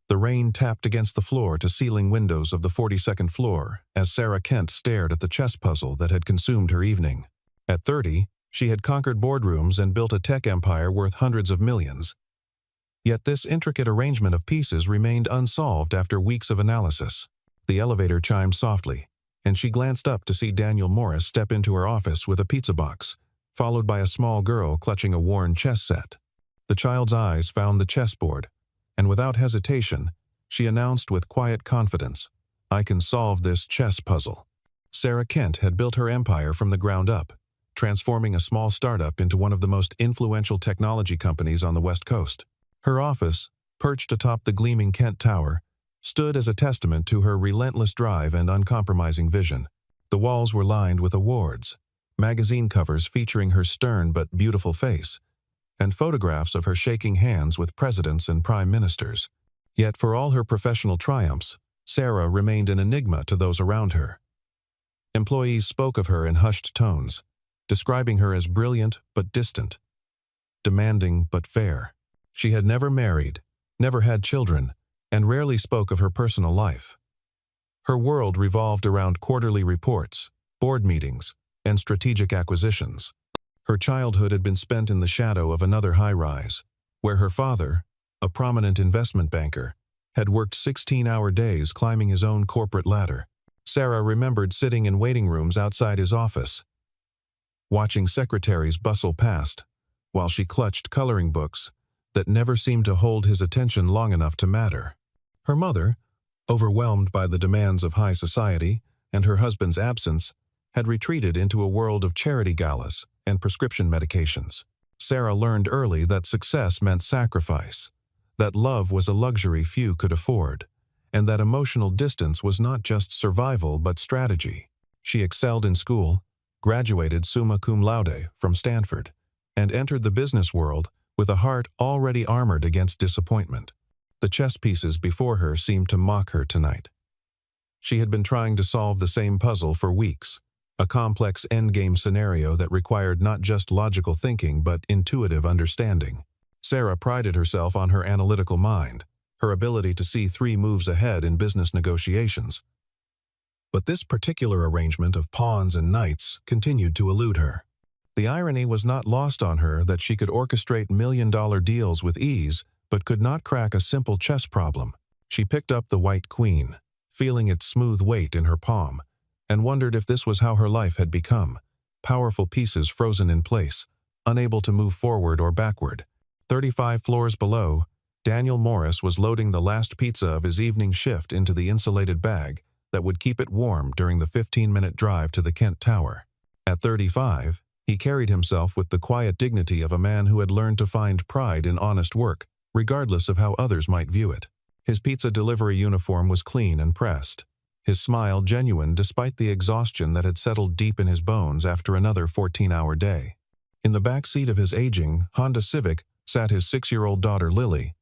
The rain tapped against the floor-to-ceiling windows of the 42nd floor as Sarah Kent stared at the chess puzzle that had consumed her evening. At 30, she had conquered boardrooms and built a tech empire worth hundreds of millions. Yet this intricate arrangement of pieces remained unsolved after weeks of analysis. The elevator chimed softly, and she glanced up to see Daniel Morris step into her office with a pizza box, followed by a small girl clutching a worn chess set. The child's eyes found the chessboard, and without hesitation, she announced with quiet confidence, "I can solve this chess puzzle." Sarah Kent had built her empire from the ground up, transforming a small startup into one of the most influential technology companies on the West Coast. Her office, perched atop the gleaming Kent Tower, stood as a testament to her relentless drive and uncompromising vision. The walls were lined with awards, magazine covers featuring her stern but beautiful face, and photographs of her shaking hands with presidents and prime ministers. Yet for all her professional triumphs, Sarah remained an enigma to those around her. Employees spoke of her in hushed tones, describing her as brilliant but distant, demanding but fair. She had never married, never had children, and rarely spoke of her personal life. Her world revolved around quarterly reports, board meetings, and strategic acquisitions. Her childhood had been spent in the shadow of another high-rise, where her father, a prominent investment banker, had worked 16-hour days climbing his own corporate ladder. Sarah remembered sitting in waiting rooms outside his office, watching secretaries bustle past, while she clutched coloring books that never seemed to hold his attention long enough to matter. Her mother, overwhelmed by the demands of high society and her husband's absence, had retreated into a world of charity galas and prescription medications. Sarah learned early that success meant sacrifice, that love was a luxury few could afford, and that emotional distance was not just survival but strategy. She excelled in school, graduated summa cum laude from Stanford, and entered the business world with a heart already armored against disappointment. The chess pieces before her seemed to mock her tonight. She had been trying to solve the same puzzle for weeks, a complex endgame scenario that required not just logical thinking but intuitive understanding. Sarah prided herself on her analytical mind, her ability to see 3 moves ahead in business negotiations. But this particular arrangement of pawns and knights continued to elude her. The irony was not lost on her that she could orchestrate million-dollar deals with ease but could not crack a simple chess problem. She picked up the white queen, feeling its smooth weight in her palm, and wondered if this was how her life had become, powerful pieces frozen in place, unable to move forward or backward. 35 floors below, Daniel Morris was loading the last pizza of his evening shift into the insulated bag that would keep it warm during the 15-minute drive to the Kent Tower. At 35, he carried himself with the quiet dignity of a man who had learned to find pride in honest work, regardless of how others might view it. His pizza delivery uniform was clean and pressed, his smile genuine despite the exhaustion that had settled deep in his bones after another 14-hour day. In the back seat of his aging Honda Civic sat his 6-year-old daughter Lily,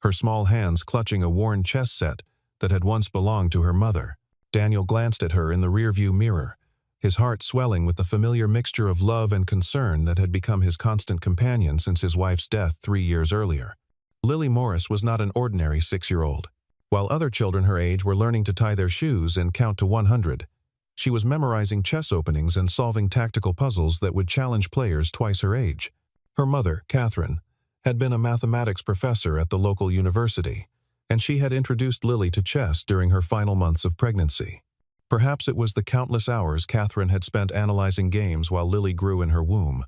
her small hands clutching a worn chess set that had once belonged to her mother. Daniel glanced at her in the rearview mirror, his heart swelling with the familiar mixture of love and concern that had become his constant companion since his wife's death 3 years earlier. Lily Morris was not an ordinary 6-year-old. While other children her age were learning to tie their shoes and count to 100, she was memorizing chess openings and solving tactical puzzles that would challenge players twice her age. Her mother, Catherine, had been a mathematics professor at the local university, and she had introduced Lily to chess during her final months of pregnancy. Perhaps it was the countless hours Catherine had spent analyzing games while Lily grew in her womb.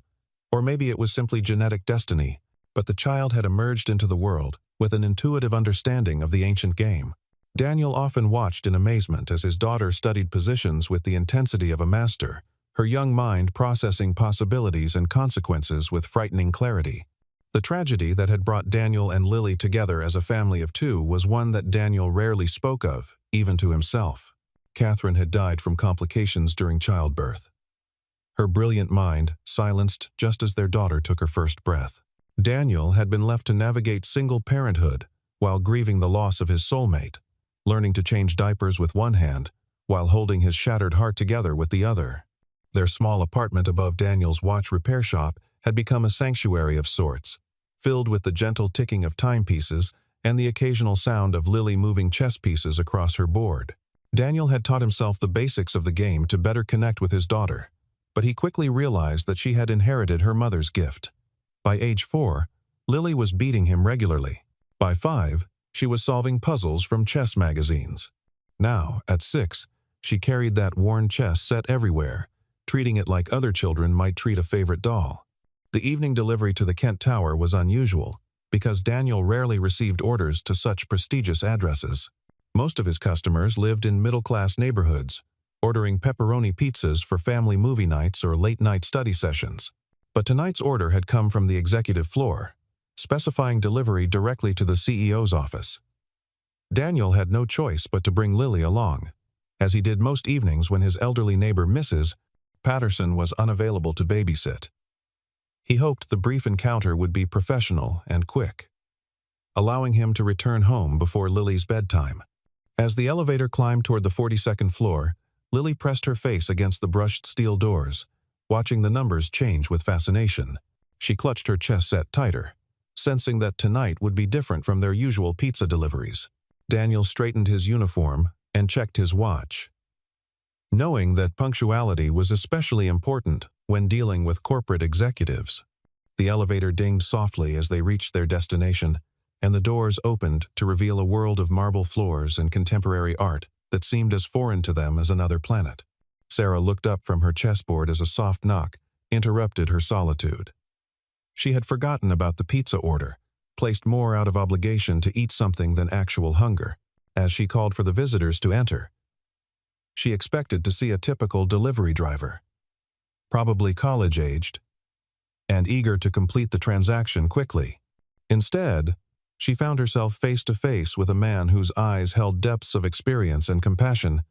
Or maybe it was simply genetic destiny, but the child had emerged into the world with an intuitive understanding of the ancient game. Daniel often watched in amazement as his daughter studied positions with the intensity of a master, her young mind processing possibilities and consequences with frightening clarity. The tragedy that had brought Daniel and Lily together as a family of 2 was one that Daniel rarely spoke of, even to himself. Catherine had died from complications during childbirth, her brilliant mind silenced just as their daughter took her first breath. Daniel had been left to navigate single parenthood while grieving the loss of his soulmate, learning to change diapers with one hand while holding his shattered heart together with the other. Their small apartment above Daniel's watch repair shop had become a sanctuary of sorts, filled with the gentle ticking of timepieces and the occasional sound of Lily moving chess pieces across her board. Daniel had taught himself the basics of the game to better connect with his daughter, but he quickly realized that she had inherited her mother's gift. By age 4, Lily was beating him regularly. By 5, she was solving puzzles from chess magazines. Now, at 6, she carried that worn chess set everywhere, treating it like other children might treat a favorite doll. The evening delivery to the Kent Tower was unusual, because Daniel rarely received orders to such prestigious addresses. Most of his customers lived in middle-class neighborhoods, ordering pepperoni pizzas for family movie nights or late-night study sessions. But tonight's order had come from the executive floor, specifying delivery directly to the CEO's office. Daniel had no choice but to bring Lily along, as he did most evenings when his elderly neighbor Mrs. Patterson was unavailable to babysit. He hoped the brief encounter would be professional and quick, allowing him to return home before Lily's bedtime. As the elevator climbed toward the 42nd floor, Lily pressed her face against the brushed steel doors, watching the numbers change with fascination. She clutched her chess set tighter, sensing that tonight would be different from their usual pizza deliveries. Daniel straightened his uniform and checked his watch, knowing that punctuality was especially important when dealing with corporate executives. The elevator dinged softly as they reached their destination, and the doors opened to reveal a world of marble floors and contemporary art that seemed as foreign to them as another planet. Sarah looked up from her chessboard as a soft knock interrupted her solitude. She had forgotten about the pizza order, placed more out of obligation to eat something than actual hunger. As she called for the visitors to enter, she expected to see a typical delivery driver, probably college-aged, and eager to complete the transaction quickly. Instead, she found herself face-to-face with a man whose eyes held depths of experience and compassion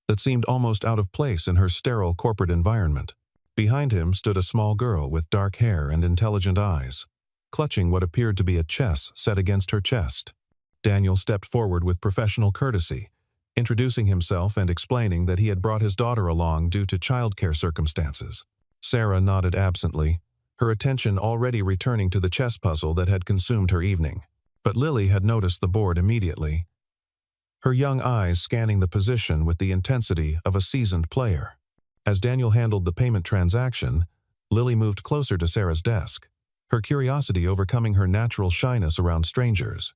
that seemed almost out of place in her sterile corporate environment. Behind him stood a small girl with dark hair and intelligent eyes, clutching what appeared to be a chess set against her chest. Daniel stepped forward with professional courtesy, introducing himself and explaining that he had brought his daughter along due to childcare circumstances. Sarah nodded absently, her attention already returning to the chess puzzle that had consumed her evening. But Lily had noticed the board immediately, her young eyes scanning the position with the intensity of a seasoned player. As Daniel handled the payment transaction, Lily moved closer to Sarah's desk, her curiosity overcoming her natural shyness around strangers.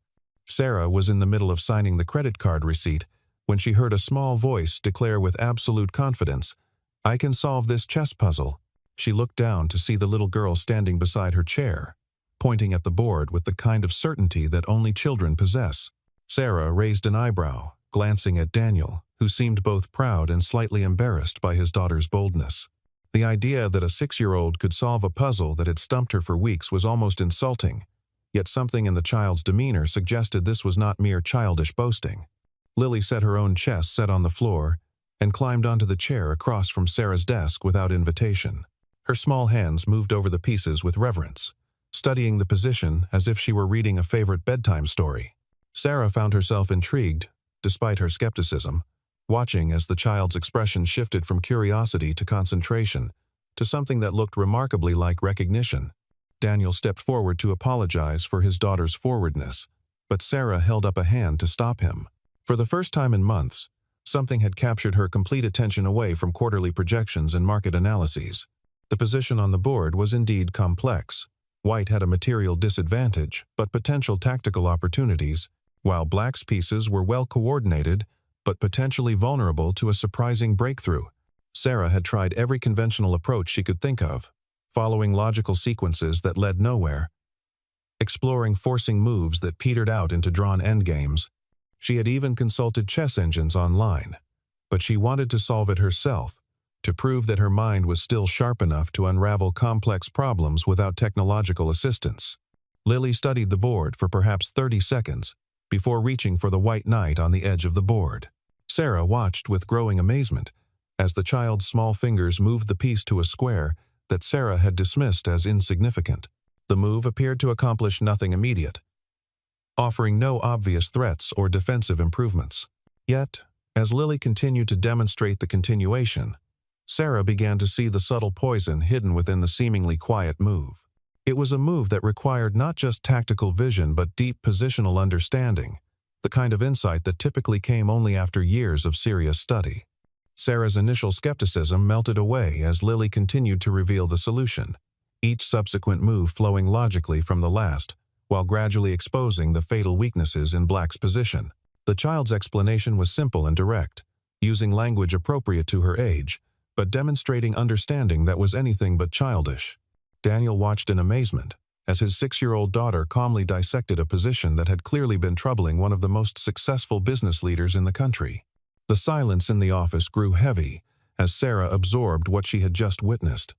Sarah was in the middle of signing the credit card receipt when she heard a small voice declare with absolute confidence, "I can solve this chess puzzle." She looked down to see the little girl standing beside her chair, pointing at the board with the kind of certainty that only children possess. Sarah raised an eyebrow, glancing at Daniel, who seemed both proud and slightly embarrassed by his daughter's boldness. The idea that a 6-year-old could solve a puzzle that had stumped her for weeks was almost insulting, yet something in the child's demeanor suggested this was not mere childish boasting. Lily set her own chess set on the floor and climbed onto the chair across from Sarah's desk without invitation. Her small hands moved over the pieces with reverence, studying the position as if she were reading a favorite bedtime story. Sarah found herself intrigued, despite her skepticism, watching as the child's expression shifted from curiosity to concentration, to something that looked remarkably like recognition. Daniel stepped forward to apologize for his daughter's forwardness, but Sarah held up a hand to stop him. For the first time in months, something had captured her complete attention away from quarterly projections and market analyses. The position on the board was indeed complex. White had a material disadvantage, but potential tactical opportunities, while Black's pieces were well coordinated, but potentially vulnerable to a surprising breakthrough. Sarah had tried every conventional approach she could think of, following logical sequences that led nowhere, exploring forcing moves that petered out into drawn endgames. She had even consulted chess engines online, but she wanted to solve it herself, to prove that her mind was still sharp enough to unravel complex problems without technological assistance. Lily studied the board for perhaps 30 seconds before reaching for the white knight on the edge of the board. Sarah watched with growing amazement as the child's small fingers moved the piece to a square that Sarah had dismissed as insignificant. The move appeared to accomplish nothing immediate, offering no obvious threats or defensive improvements. Yet, as Lily continued to demonstrate the continuation, Sarah began to see the subtle poison hidden within the seemingly quiet move. It was a move that required not just tactical vision but deep positional understanding, the kind of insight that typically came only after years of serious study. Sarah's initial skepticism melted away as Lily continued to reveal the solution, each subsequent move flowing logically from the last, while gradually exposing the fatal weaknesses in Black's position. The child's explanation was simple and direct, using language appropriate to her age, but demonstrating understanding that was anything but childish. Daniel watched in amazement as his 6-year-old daughter calmly dissected a position that had clearly been troubling one of the most successful business leaders in the country. The silence in the office grew heavy as Sarah absorbed what she had just witnessed.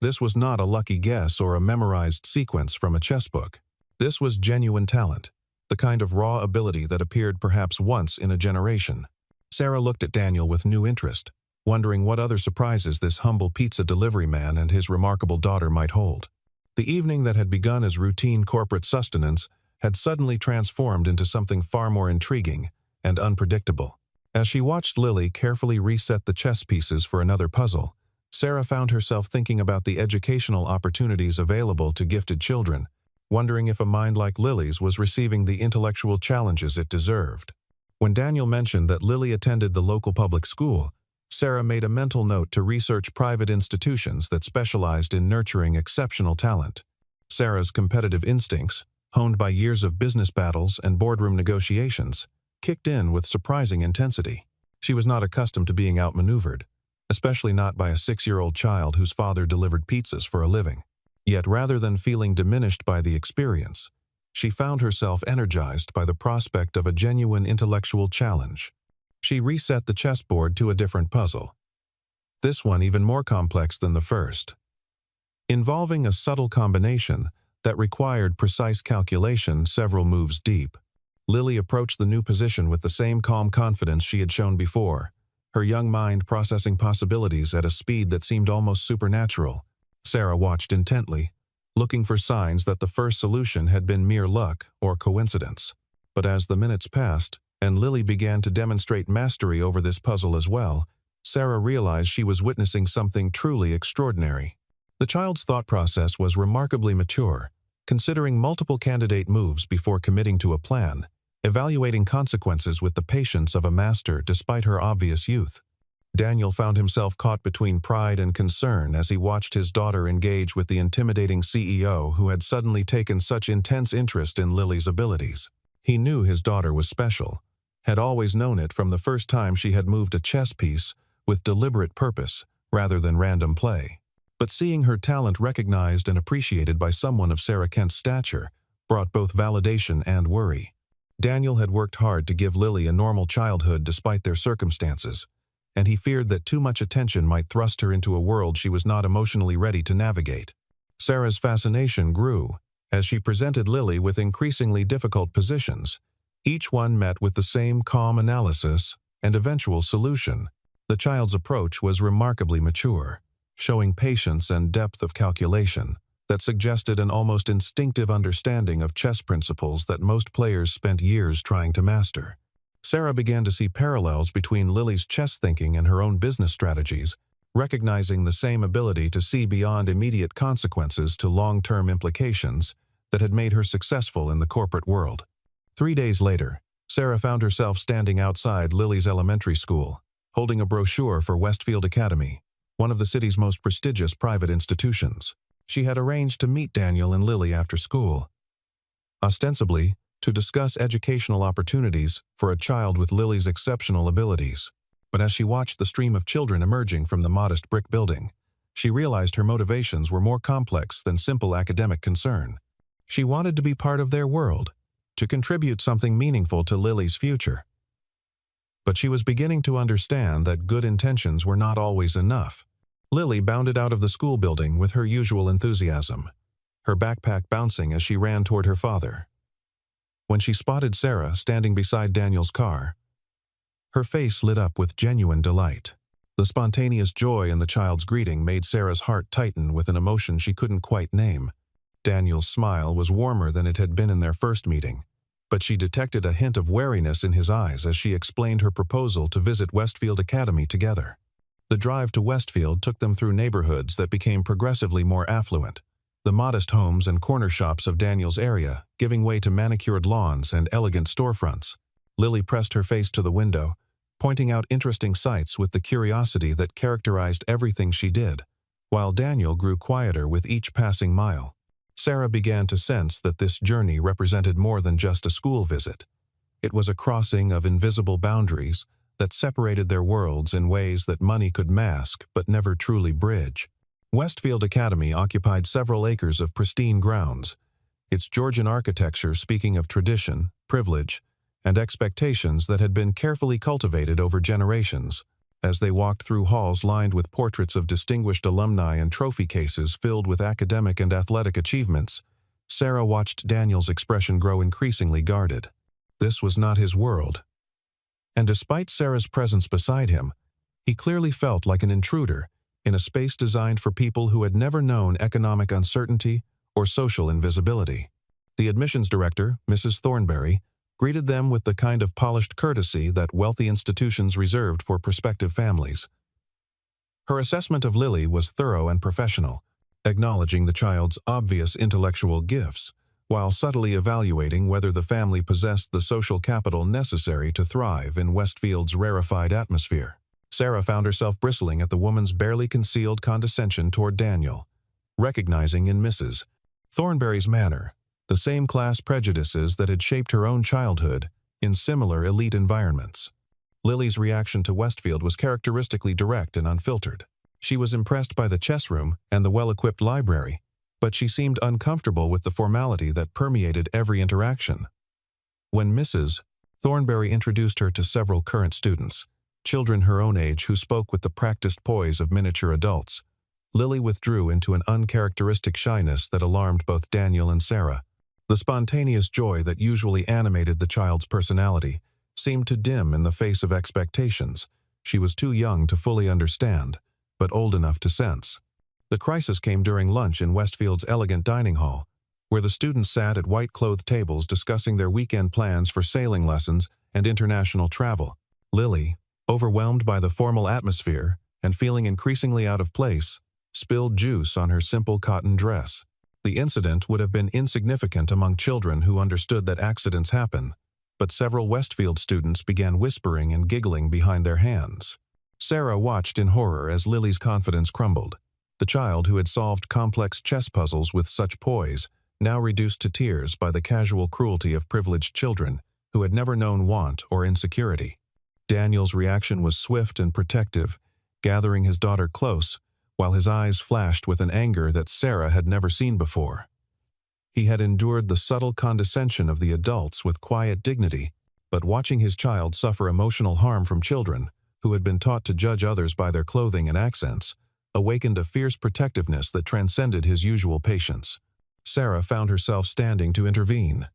This was not a lucky guess or a memorized sequence from a chess book. This was genuine talent, the kind of raw ability that appeared perhaps once in a generation. Sarah looked at Daniel with new interest, wondering what other surprises this humble pizza delivery man and his remarkable daughter might hold. The evening that had begun as routine corporate sustenance had suddenly transformed into something far more intriguing and unpredictable. As she watched Lily carefully reset the chess pieces for another puzzle, Sarah found herself thinking about the educational opportunities available to gifted children, wondering if a mind like Lily's was receiving the intellectual challenges it deserved. When Daniel mentioned that Lily attended the local public school, Sarah made a mental note to research private institutions that specialized in nurturing exceptional talent. Sarah's competitive instincts, honed by years of business battles and boardroom negotiations, kicked in with surprising intensity. She was not accustomed to being outmaneuvered, especially not by a 6-year-old child whose father delivered pizzas for a living. Yet rather than feeling diminished by the experience, she found herself energized by the prospect of a genuine intellectual challenge. She reset the chessboard to a different puzzle, this one even more complex than the first, involving a subtle combination that required precise calculation several moves deep. Lily approached the new position with the same calm confidence she had shown before, her young mind processing possibilities at a speed that seemed almost supernatural. Sarah watched intently, looking for signs that the first solution had been mere luck or coincidence. But as the minutes passed, and Lily began to demonstrate mastery over this puzzle as well, Sarah realized she was witnessing something truly extraordinary. The child's thought process was remarkably mature, considering multiple candidate moves before committing to a plan, evaluating consequences with the patience of a master despite her obvious youth. Daniel found himself caught between pride and concern as he watched his daughter engage with the intimidating CEO who had suddenly taken such intense interest in Lily's abilities. He knew his daughter was special, had always known it from the first time she had moved a chess piece with deliberate purpose rather than random play. But seeing her talent recognized and appreciated by someone of Sarah Kent's stature brought both validation and worry. Daniel had worked hard to give Lily a normal childhood despite their circumstances, and he feared that too much attention might thrust her into a world she was not emotionally ready to navigate. Sarah's fascination grew as she presented Lily with increasingly difficult positions. Each one met with the same calm analysis and eventual solution. The child's approach was remarkably mature, showing patience and depth of calculation that suggested an almost instinctive understanding of chess principles that most players spent years trying to master. Sarah began to see parallels between Lily's chess thinking and her own business strategies, recognizing the same ability to see beyond immediate consequences to long-term implications that had made her successful in the corporate world. 3 days later, Sarah found herself standing outside Lily's elementary school, holding a brochure for Westfield Academy, one of the city's most prestigious private institutions. She had arranged to meet Daniel and Lily after school, ostensibly to discuss educational opportunities for a child with Lily's exceptional abilities. But as she watched the stream of children emerging from the modest brick building, she realized her motivations were more complex than simple academic concern. She wanted to be part of their world, to contribute something meaningful to Lily's future. But she was beginning to understand that good intentions were not always enough. Lily bounded out of the school building with her usual enthusiasm, her backpack bouncing as she ran toward her father. When she spotted Sarah standing beside Daniel's car, her face lit up with genuine delight. The spontaneous joy in the child's greeting made Sarah's heart tighten with an emotion she couldn't quite name. Daniel's smile was warmer than it had been in their first meeting, but she detected a hint of wariness in his eyes as she explained her proposal to visit Westfield Academy together. The drive to Westfield took them through neighborhoods that became progressively more affluent, the modest homes and corner shops of Daniel's area giving way to manicured lawns and elegant storefronts. Lily pressed her face to the window, pointing out interesting sights with the curiosity that characterized everything she did, while Daniel grew quieter with each passing mile. Sarah began to sense that this journey represented more than just a school visit. It was a crossing of invisible boundaries that separated their worlds in ways that money could mask but never truly bridge. Westfield Academy occupied several acres of pristine grounds, its Georgian architecture speaking of tradition, privilege, and expectations that had been carefully cultivated over generations. As they walked through halls lined with portraits of distinguished alumni and trophy cases filled with academic and athletic achievements, Sarah watched Daniel's expression grow increasingly guarded. This was not his world. And despite Sarah's presence beside him, he clearly felt like an intruder in a space designed for people who had never known economic uncertainty or social invisibility. The admissions director, Mrs. Thornberry, greeted them with the kind of polished courtesy that wealthy institutions reserved for prospective families. Her assessment of Lily was thorough and professional, acknowledging the child's obvious intellectual gifts, while subtly evaluating whether the family possessed the social capital necessary to thrive in Westfield's rarefied atmosphere. Sarah found herself bristling at the woman's barely concealed condescension toward Daniel, recognizing in Mrs. Thornberry's manner the same class prejudices that had shaped her own childhood in similar elite environments. Lily's reaction to Westfield was characteristically direct and unfiltered. She was impressed by the chess room and the well-equipped library, but she seemed uncomfortable with the formality that permeated every interaction. When Mrs. Thornberry introduced her to several current students, children her own age who spoke with the practiced poise of miniature adults, Lily withdrew into an uncharacteristic shyness that alarmed both Daniel and Sarah. The spontaneous joy that usually animated the child's personality seemed to dim in the face of expectations she was too young to fully understand, but old enough to sense. The crisis came during lunch in Westfield's elegant dining hall, where the students sat at white-clothed tables discussing their weekend plans for sailing lessons and international travel. Lily, overwhelmed by the formal atmosphere and feeling increasingly out of place, spilled juice on her simple cotton dress. The incident would have been insignificant among children who understood that accidents happen, but several Westfield students began whispering and giggling behind their hands. Sarah watched in horror as Lily's confidence crumbled. The child who had solved complex chess puzzles with such poise, now reduced to tears by the casual cruelty of privileged children who had never known want or insecurity. Daniel's reaction was swift and protective, gathering his daughter close, while his eyes flashed with an anger that Sarah had never seen before. He had endured the subtle condescension of the adults with quiet dignity, but watching his child suffer emotional harm from children, who had been taught to judge others by their clothing and accents, awakened a fierce protectiveness that transcended his usual patience. Sarah found herself standing to intervene,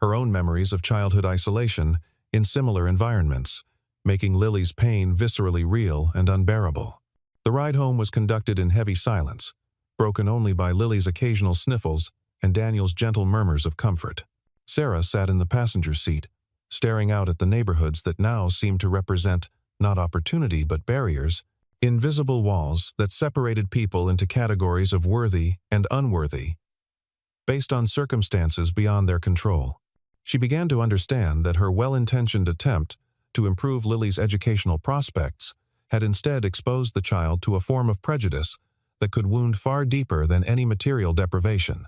her own memories of childhood isolation in similar environments, making Lily's pain viscerally real and unbearable. The ride home was conducted in heavy silence, broken only by Lily's occasional sniffles and Daniel's gentle murmurs of comfort. Sarah sat in the passenger seat, staring out at the neighborhoods that now seemed to represent not opportunity but barriers, invisible walls that separated people into categories of worthy and unworthy, based on circumstances beyond their control. She began to understand that her well-intentioned attempt to improve Lily's educational prospects had instead exposed the child to a form of prejudice that could wound far deeper than any material deprivation.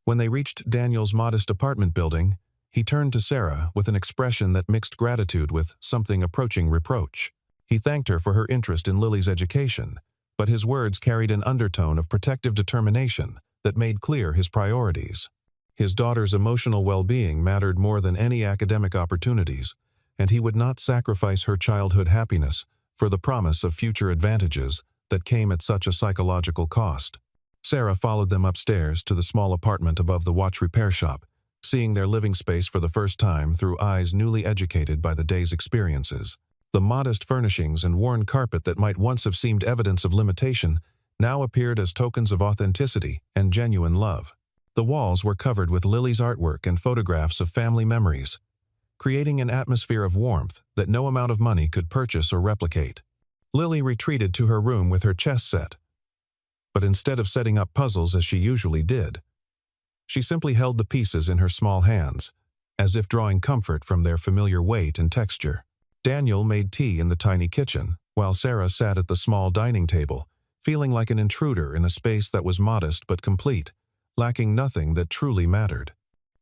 When they reached Daniel's modest apartment building, he turned to Sarah with an expression that mixed gratitude with something approaching reproach. He thanked her for her interest in Lily's education, but his words carried an undertone of protective determination that made clear his priorities. His daughter's emotional well-being mattered more than any academic opportunities, and he would not sacrifice her childhood happiness for the promise of future advantages that came at such a psychological cost. Sarah followed them upstairs to the small apartment above the watch repair shop, seeing their living space for the first time through eyes newly educated by the day's experiences. The modest furnishings and worn carpet that might once have seemed evidence of limitation now appeared as tokens of authenticity and genuine love. The walls were covered with Lily's artwork and photographs of family memories, creating an atmosphere of warmth that no amount of money could purchase or replicate. Lily retreated to her room with her chess set, but instead of setting up puzzles as she usually did, she simply held the pieces in her small hands, as if drawing comfort from their familiar weight and texture. Daniel made tea in the tiny kitchen, while Sarah sat at the small dining table, feeling like an intruder in a space that was modest but complete, lacking nothing that truly mattered.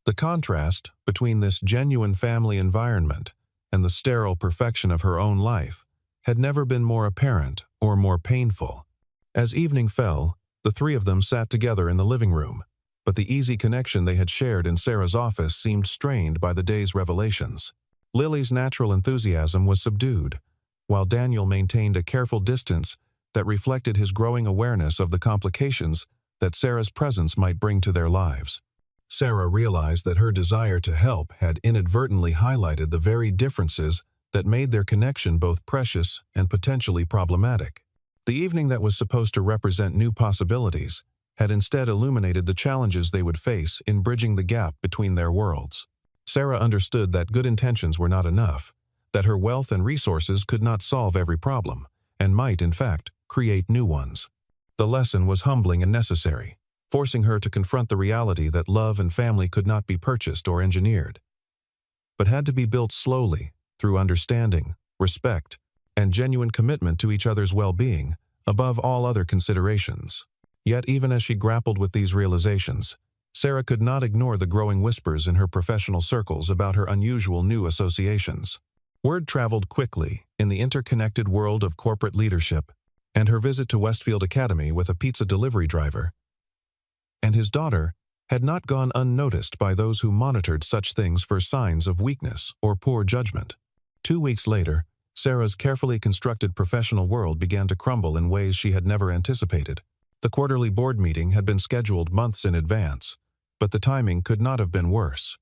The contrast between this genuine family environment and the sterile perfection of her own life had never been more apparent or more painful. As evening fell, the three of them sat together in the living room, but the easy connection they had shared in Sarah's office seemed strained by the day's revelations. Lily's natural enthusiasm was subdued, while Daniel maintained a careful distance that reflected his growing awareness of the complications that Sarah's presence might bring to their lives. Sarah realized that her desire to help had inadvertently highlighted the very differences that made their connection both precious and potentially problematic. The evening that was supposed to represent new possibilities had instead illuminated the challenges they would face in bridging the gap between their worlds. Sarah understood that good intentions were not enough, that her wealth and resources could not solve every problem, and might, in fact, create new ones. The lesson was humbling and necessary, forcing her to confront the reality that love and family could not be purchased or engineered, but had to be built slowly through understanding, respect, and genuine commitment to each other's well-being above all other considerations. Yet even as she grappled with these realizations, Sarah could not ignore the growing whispers in her professional circles about her unusual new associations. Word traveled quickly in the interconnected world of corporate leadership, and her visit to Westfield Academy with a pizza delivery driver and his daughter had not gone unnoticed by those who monitored such things for signs of weakness or poor judgment. 2 weeks later, Sarah's carefully constructed professional world began to crumble in ways she had never anticipated. The quarterly board meeting had been scheduled months in advance, but the timing could not have been worse.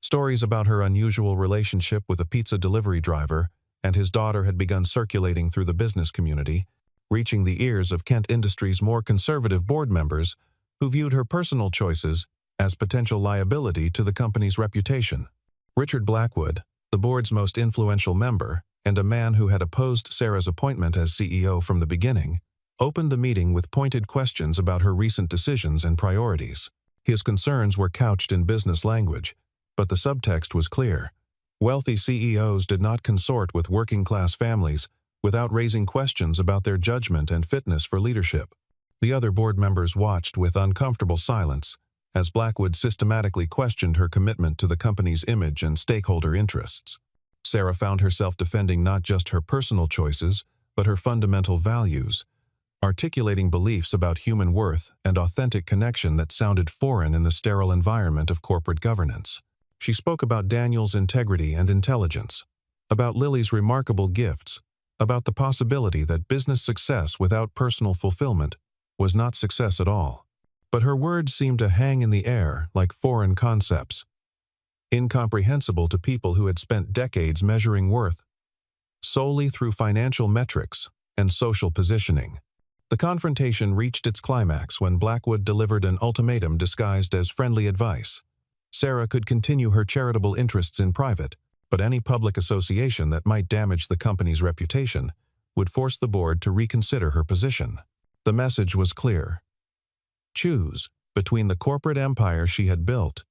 Stories about her unusual relationship with a pizza delivery driver and his daughter had begun circulating through the business community, reaching the ears of Kent Industries' more conservative board members who viewed her personal choices as potential liability to the company's reputation. Richard Blackwood, the board's most influential member and a man who had opposed Sarah's appointment as CEO from the beginning, opened the meeting with pointed questions about her recent decisions and priorities. His concerns were couched in business language, but the subtext was clear. Wealthy CEOs did not consort with working-class families without raising questions about their judgment and fitness for leadership. The other board members watched with uncomfortable silence as Blackwood systematically questioned her commitment to the company's image and stakeholder interests. Sarah found herself defending not just her personal choices, but her fundamental values, articulating beliefs about human worth and authentic connection that sounded foreign in the sterile environment of corporate governance. She spoke about Daniel's integrity and intelligence, about Lily's remarkable gifts, about the possibility that business success without personal fulfillment was not success at all. But her words seemed to hang in the air like foreign concepts, incomprehensible to people who had spent decades measuring worth solely through financial metrics and social positioning. The confrontation reached its climax when Blackwood delivered an ultimatum disguised as friendly advice. Sarah could continue her charitable interests in private, but any public association that might damage the company's reputation would force the board to reconsider her position. The message was clear. Choose between the corporate empire she had built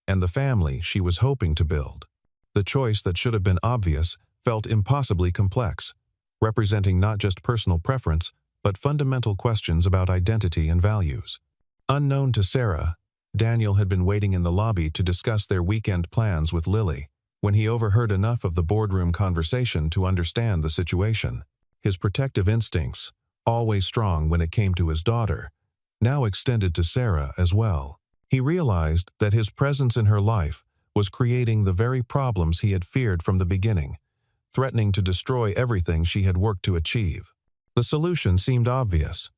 and the family she was hoping to build. The choice that should have been obvious felt impossibly complex, representing not just personal preference, but fundamental questions about identity and values. Unknown to Sarah, Daniel had been waiting in the lobby to discuss their weekend plans with Lily when he overheard enough of the boardroom conversation to understand the situation. His protective instincts, always strong when it came to his daughter, now extended to Sarah as well. He realized that his presence in her life was creating the very problems he had feared from the beginning, threatening to destroy everything she had worked to achieve. The solution seemed obvious.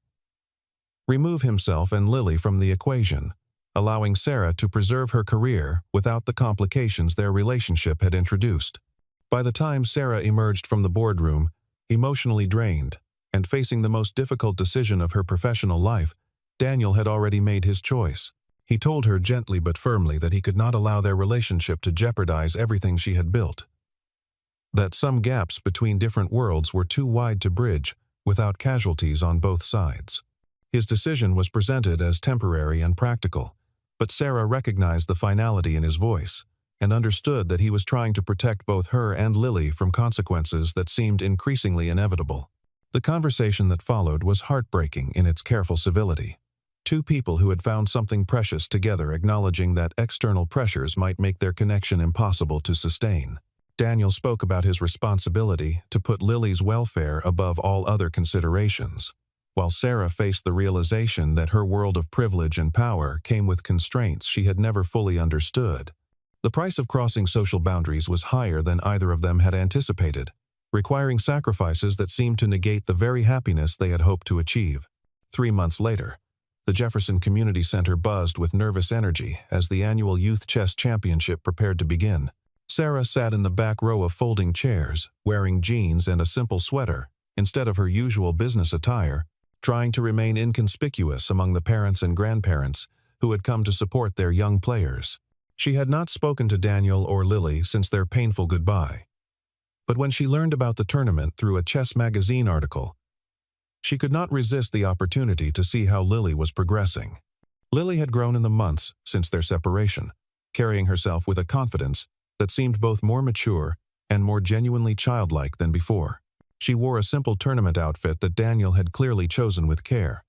Remove himself and Lily from the equation, allowing Sarah to preserve her career without the complications their relationship had introduced. By the time Sarah emerged from the boardroom, emotionally drained, and facing the most difficult decision of her professional life, Daniel had already made his choice. He told her gently but firmly that he could not allow their relationship to jeopardize everything she had built. That some gaps between different worlds were too wide to bridge without casualties on both sides. His decision was presented as temporary and practical, but Sarah recognized the finality in his voice and understood that he was trying to protect both her and Lily from consequences that seemed increasingly inevitable. The conversation that followed was heartbreaking in its careful civility. Two people who had found something precious together acknowledging that external pressures might make their connection impossible to sustain. Daniel spoke about his responsibility to put Lily's welfare above all other considerations, while Sarah faced the realization that her world of privilege and power came with constraints she had never fully understood. The price of crossing social boundaries was higher than either of them had anticipated, requiring sacrifices that seemed to negate the very happiness they had hoped to achieve. 3 months later, the Jefferson Community Center buzzed with nervous energy as the annual Youth Chess Championship prepared to begin. Sarah sat in the back row of folding chairs, wearing jeans and a simple sweater, instead of her usual business attire, trying to remain inconspicuous among the parents and grandparents who had come to support their young players. She had not spoken to Daniel or Lily since their painful goodbye. But when she learned about the tournament through a chess magazine article, she could not resist the opportunity to see how Lily was progressing. Lily had grown in the months since their separation, carrying herself with a confidence that seemed both more mature and more genuinely childlike than before. She wore a simple tournament outfit that Daniel had clearly chosen with care,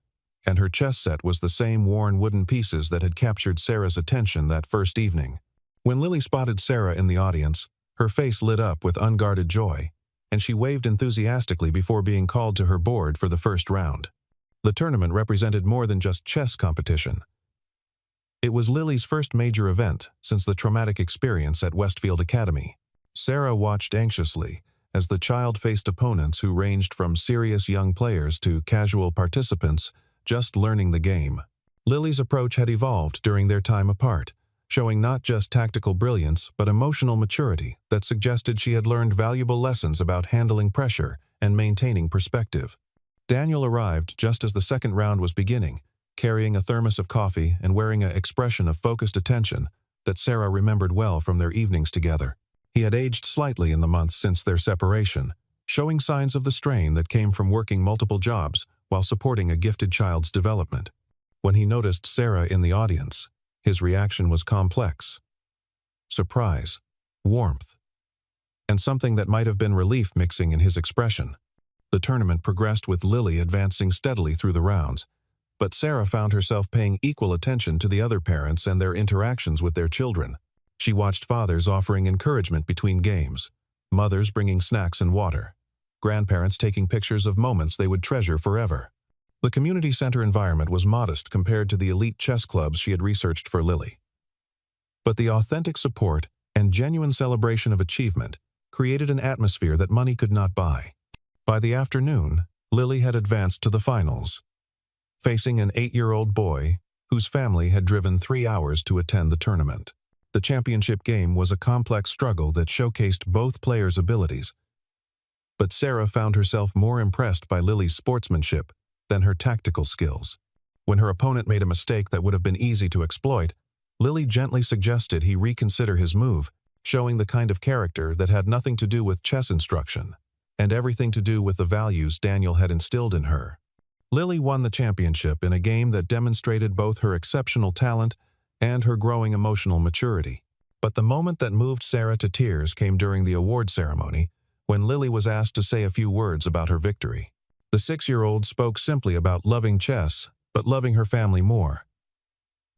and her chess set was the same worn wooden pieces that had captured Sarah's attention that first evening. When Lily spotted Sarah in the audience, her face lit up with unguarded joy, and she waved enthusiastically before being called to her board for the first round. The tournament represented more than just chess competition. It was Lily's first major event since the traumatic experience at Westfield Academy. Sarah watched anxiously as the child faced opponents who ranged from serious young players to casual participants just learning the game. Lily's approach had evolved during their time apart, showing not just tactical brilliance but emotional maturity that suggested she had learned valuable lessons about handling pressure and maintaining perspective. Daniel arrived just as the second round was beginning, carrying a thermos of coffee and wearing an expression of focused attention that Sarah remembered well from their evenings together. He had aged slightly in the months since their separation, showing signs of the strain that came from working multiple jobs while supporting a gifted child's development. When he noticed Sarah in the audience, his reaction was complex. Surprise, warmth, and something that might have been relief mixing in his expression. The tournament progressed with Lily advancing steadily through the rounds, but Sarah found herself paying equal attention to the other parents and their interactions with their children. She watched fathers offering encouragement between games, mothers bringing snacks and water, grandparents taking pictures of moments they would treasure forever. The community center environment was modest compared to the elite chess clubs she had researched for Lily. But the authentic support and genuine celebration of achievement created an atmosphere that money could not buy. By the afternoon, Lily had advanced to the finals, facing an 8-year-old boy whose family had driven 3 hours to attend the tournament. The championship game was a complex struggle that showcased both players' abilities, but Sarah found herself more impressed by Lily's sportsmanship than her tactical skills. When her opponent made a mistake that would have been easy to exploit, Lily gently suggested he reconsider his move, showing the kind of character that had nothing to do with chess instruction and everything to do with the values Daniel had instilled in her. Lily won the championship in a game that demonstrated both her exceptional talent and her growing emotional maturity. But the moment that moved Sarah to tears came during the award ceremony, when Lily was asked to say a few words about her victory. The 6-year-old spoke simply about loving chess, but loving her family more,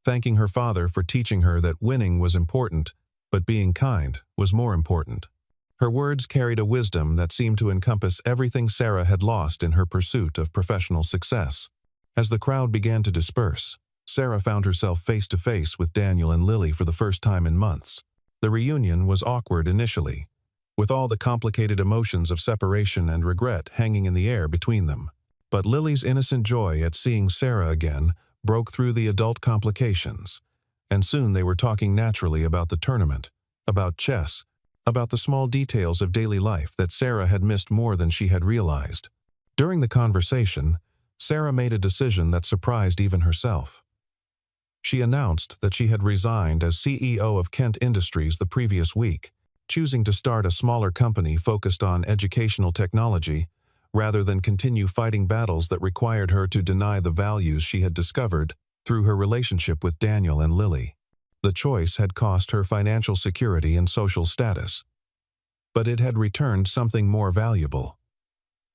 thanking her father for teaching her that winning was important, but being kind was more important. Her words carried a wisdom that seemed to encompass everything Sarah had lost in her pursuit of professional success. As the crowd began to disperse, Sarah found herself face to face with Daniel and Lily for the first time in months. The reunion was awkward initially, with all the complicated emotions of separation and regret hanging in the air between them. But Lily's innocent joy at seeing Sarah again broke through the adult complications, and soon they were talking naturally about the tournament, about chess, about the small details of daily life that Sarah had missed more than she had realized. During the conversation, Sarah made a decision that surprised even herself. She announced that she had resigned as CEO of Kent Industries the previous week, choosing to start a smaller company focused on educational technology rather than continue fighting battles that required her to deny the values she had discovered through her relationship with Daniel and Lily. The choice had cost her financial security and social status, but it had returned something more valuable: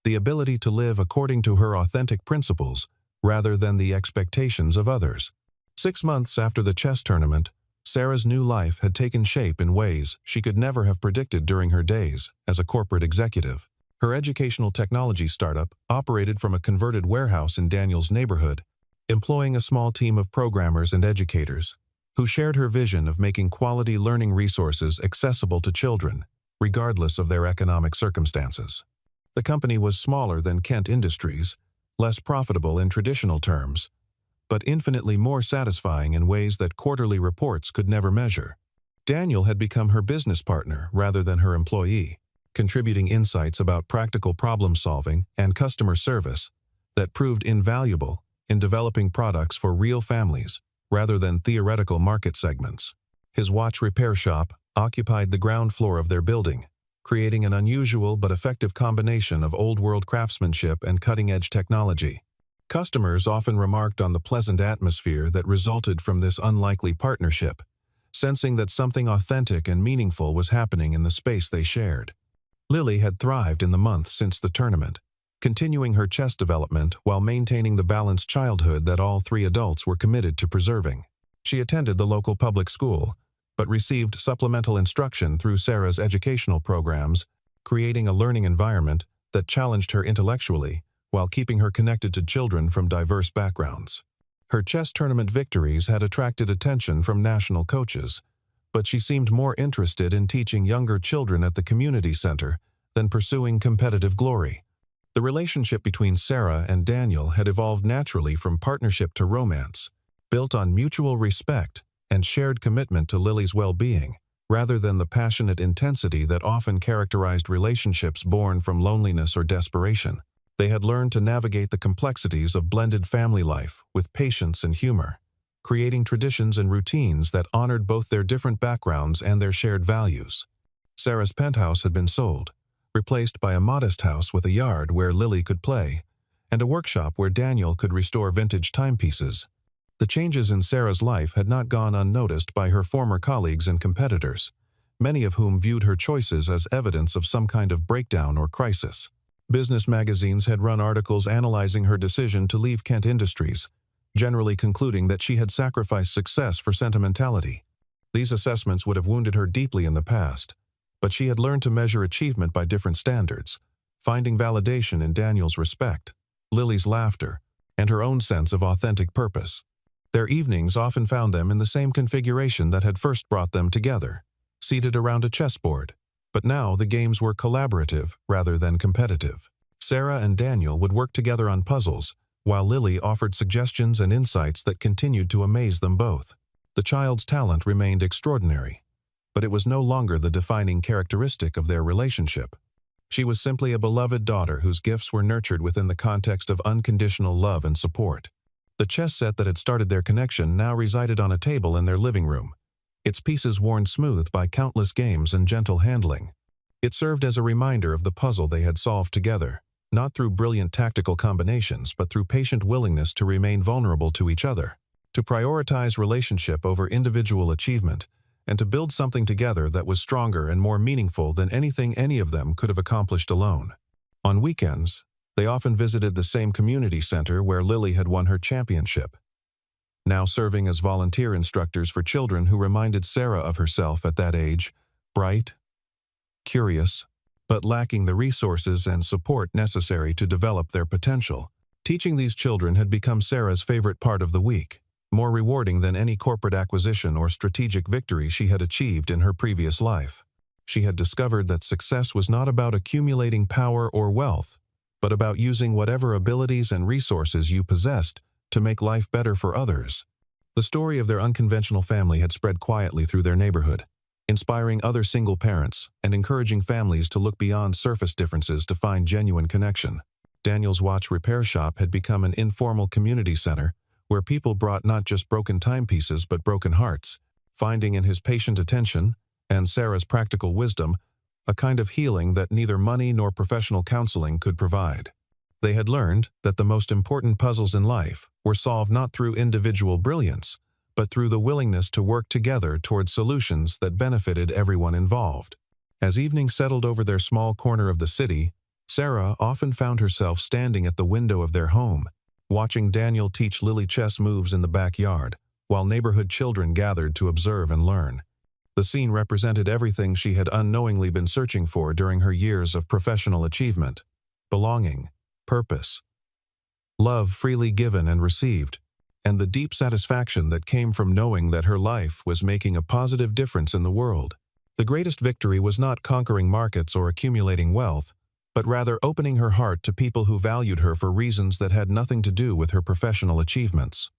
the ability to live according to her authentic principles rather than the expectations of others. 6 months after the chess tournament, Sarah's new life had taken shape in ways she could never have predicted during her days as a corporate executive. Her educational technology startup operated from a converted warehouse in Daniel's neighborhood, employing a small team of programmers and educators who shared her vision of making quality learning resources accessible to children, regardless of their economic circumstances. The company was smaller than Kent Industries, less profitable in traditional terms, but infinitely more satisfying in ways that quarterly reports could never measure. Daniel had become her business partner rather than her employee, contributing insights about practical problem-solving and customer service that proved invaluable in developing products for real families rather than theoretical market segments. His watch repair shop occupied the ground floor of their building, creating an unusual but effective combination of old-world craftsmanship and cutting-edge technology. Customers often remarked on the pleasant atmosphere that resulted from this unlikely partnership, sensing that something authentic and meaningful was happening in the space they shared. Lily had thrived in the months since the tournament, continuing her chess development while maintaining the balanced childhood that all 3 adults were committed to preserving. She attended the local public school, but received supplemental instruction through Sarah's educational programs, creating a learning environment that challenged her intellectually while keeping her connected to children from diverse backgrounds. Her chess tournament victories had attracted attention from national coaches, but she seemed more interested in teaching younger children at the community center than pursuing competitive glory. The relationship between Sarah and Daniel had evolved naturally from partnership to romance, built on mutual respect and shared commitment to Lily's well-being, rather than the passionate intensity that often characterized relationships born from loneliness or desperation. They had learned to navigate the complexities of blended family life with patience and humor, creating traditions and routines that honored both their different backgrounds and their shared values. Sarah's penthouse had been sold, replaced by a modest house with a yard where Lily could play, and a workshop where Daniel could restore vintage timepieces. The changes in Sarah's life had not gone unnoticed by her former colleagues and competitors, many of whom viewed her choices as evidence of some kind of breakdown or crisis. Business magazines had run articles analyzing her decision to leave Kent Industries, generally concluding that she had sacrificed success for sentimentality. These assessments would have wounded her deeply in the past, but she had learned to measure achievement by different standards, finding validation in Daniel's respect, Lily's laughter, and her own sense of authentic purpose. Their evenings often found them in the same configuration that had first brought them together, seated around a chessboard, but now the games were collaborative rather than competitive. Sarah and Daniel would work together on puzzles, while Lily offered suggestions and insights that continued to amaze them both. The child's talent remained extraordinary, but it was no longer the defining characteristic of their relationship. She was simply a beloved daughter whose gifts were nurtured within the context of unconditional love and support. The chess set that had started their connection now resided on a table in their living room, its pieces worn smooth by countless games and gentle handling. It served as a reminder of the puzzle they had solved together, not through brilliant tactical combinations but through patient willingness to remain vulnerable to each other, to prioritize relationship over individual achievement, and to build something together that was stronger and more meaningful than anything any of them could have accomplished alone. On weekends, they often visited the same community center where Lily had won her championship, now serving as volunteer instructors for children who reminded Sarah of herself at that age, bright, curious, but lacking the resources and support necessary to develop their potential. Teaching these children had become Sarah's favorite part of the week, more rewarding than any corporate acquisition or strategic victory she had achieved in her previous life. She had discovered that success was not about accumulating power or wealth, but about using whatever abilities and resources you possessed to make life better for others. The story of their unconventional family had spread quietly through their neighborhood, inspiring other single parents and encouraging families to look beyond surface differences to find genuine connection. Daniel's watch repair shop had become an informal community center where people brought not just broken timepieces but broken hearts, finding in his patient attention and Sarah's practical wisdom a kind of healing that neither money nor professional counseling could provide. They had learned that the most important puzzles in life were solved not through individual brilliance, but through the willingness to work together toward solutions that benefited everyone involved. As evening settled over their small corner of the city, Sarah often found herself standing at the window of their home, watching Daniel teach Lily chess moves in the backyard, while neighborhood children gathered to observe and learn. The scene represented everything she had unknowingly been searching for during her years of professional achievement: belonging, purpose, love freely given and received, and the deep satisfaction that came from knowing that her life was making a positive difference in the world. The greatest victory was not conquering markets or accumulating wealth, but rather opening her heart to people who valued her for reasons that had nothing to do with her professional achievements.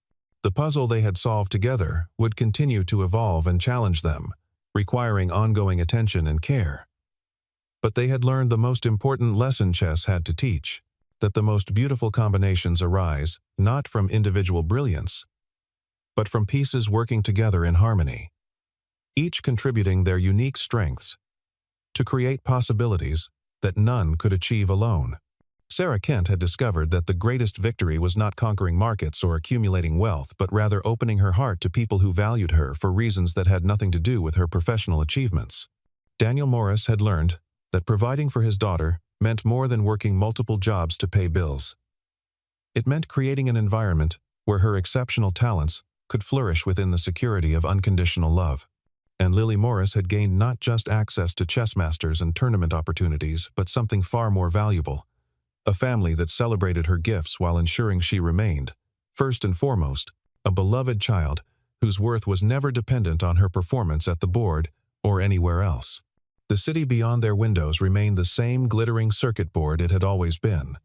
The puzzle they had solved together would continue to evolve and challenge them, requiring ongoing attention and care. But they had learned the most important lesson chess had to teach: that the most beautiful combinations arise not from individual brilliance, but from pieces working together in harmony, each contributing their unique strengths to create possibilities that none could achieve alone. Sarah Kent had discovered that the greatest victory was not conquering markets or accumulating wealth, but rather opening her heart to people who valued her for reasons that had nothing to do with her professional achievements. Daniel Morris had learned that providing for his daughter meant more than working multiple jobs to pay bills. It meant creating an environment where her exceptional talents could flourish within the security of unconditional love. And Lily Morris had gained not just access to chess masters and tournament opportunities, but something far more valuable: a family that celebrated her gifts while ensuring she remained, first and foremost, a beloved child whose worth was never dependent on her performance at the board or anywhere else. The city beyond their windows remained the same glittering circuit board it had always been,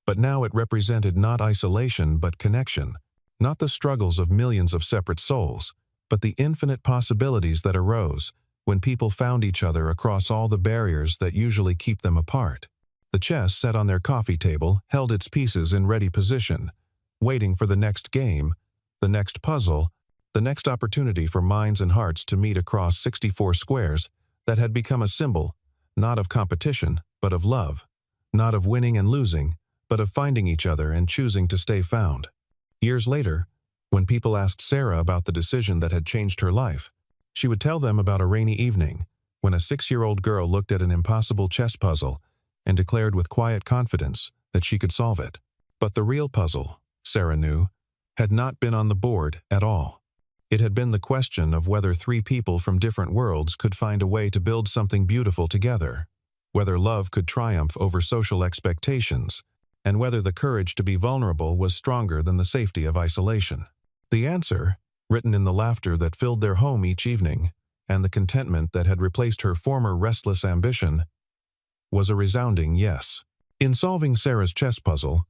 but now it represented not isolation but connection, not the struggles of millions of separate souls, but the infinite possibilities that arose when people found each other across all the barriers that usually keep them apart. The chess set on their coffee table held its pieces in ready position, waiting for the next game, the next puzzle, the next opportunity for minds and hearts to meet across 64 squares that had become a symbol, not of competition, but of love, not of winning and losing, but of finding each other and choosing to stay found. Years later, when people asked Sarah about the decision that had changed her life, she would tell them about a rainy evening when a 6-year-old girl looked at an impossible chess puzzle and declared with quiet confidence that she could solve it. But the real puzzle, Sarah knew, had not been on the board at all. It had been the question of whether 3 people from different worlds could find a way to build something beautiful together, whether love could triumph over social expectations, and whether the courage to be vulnerable was stronger than the safety of isolation. The answer, written in the laughter that filled their home each evening, and the contentment that had replaced her former restless ambition, was a resounding yes. In solving Sarah's chess puzzle,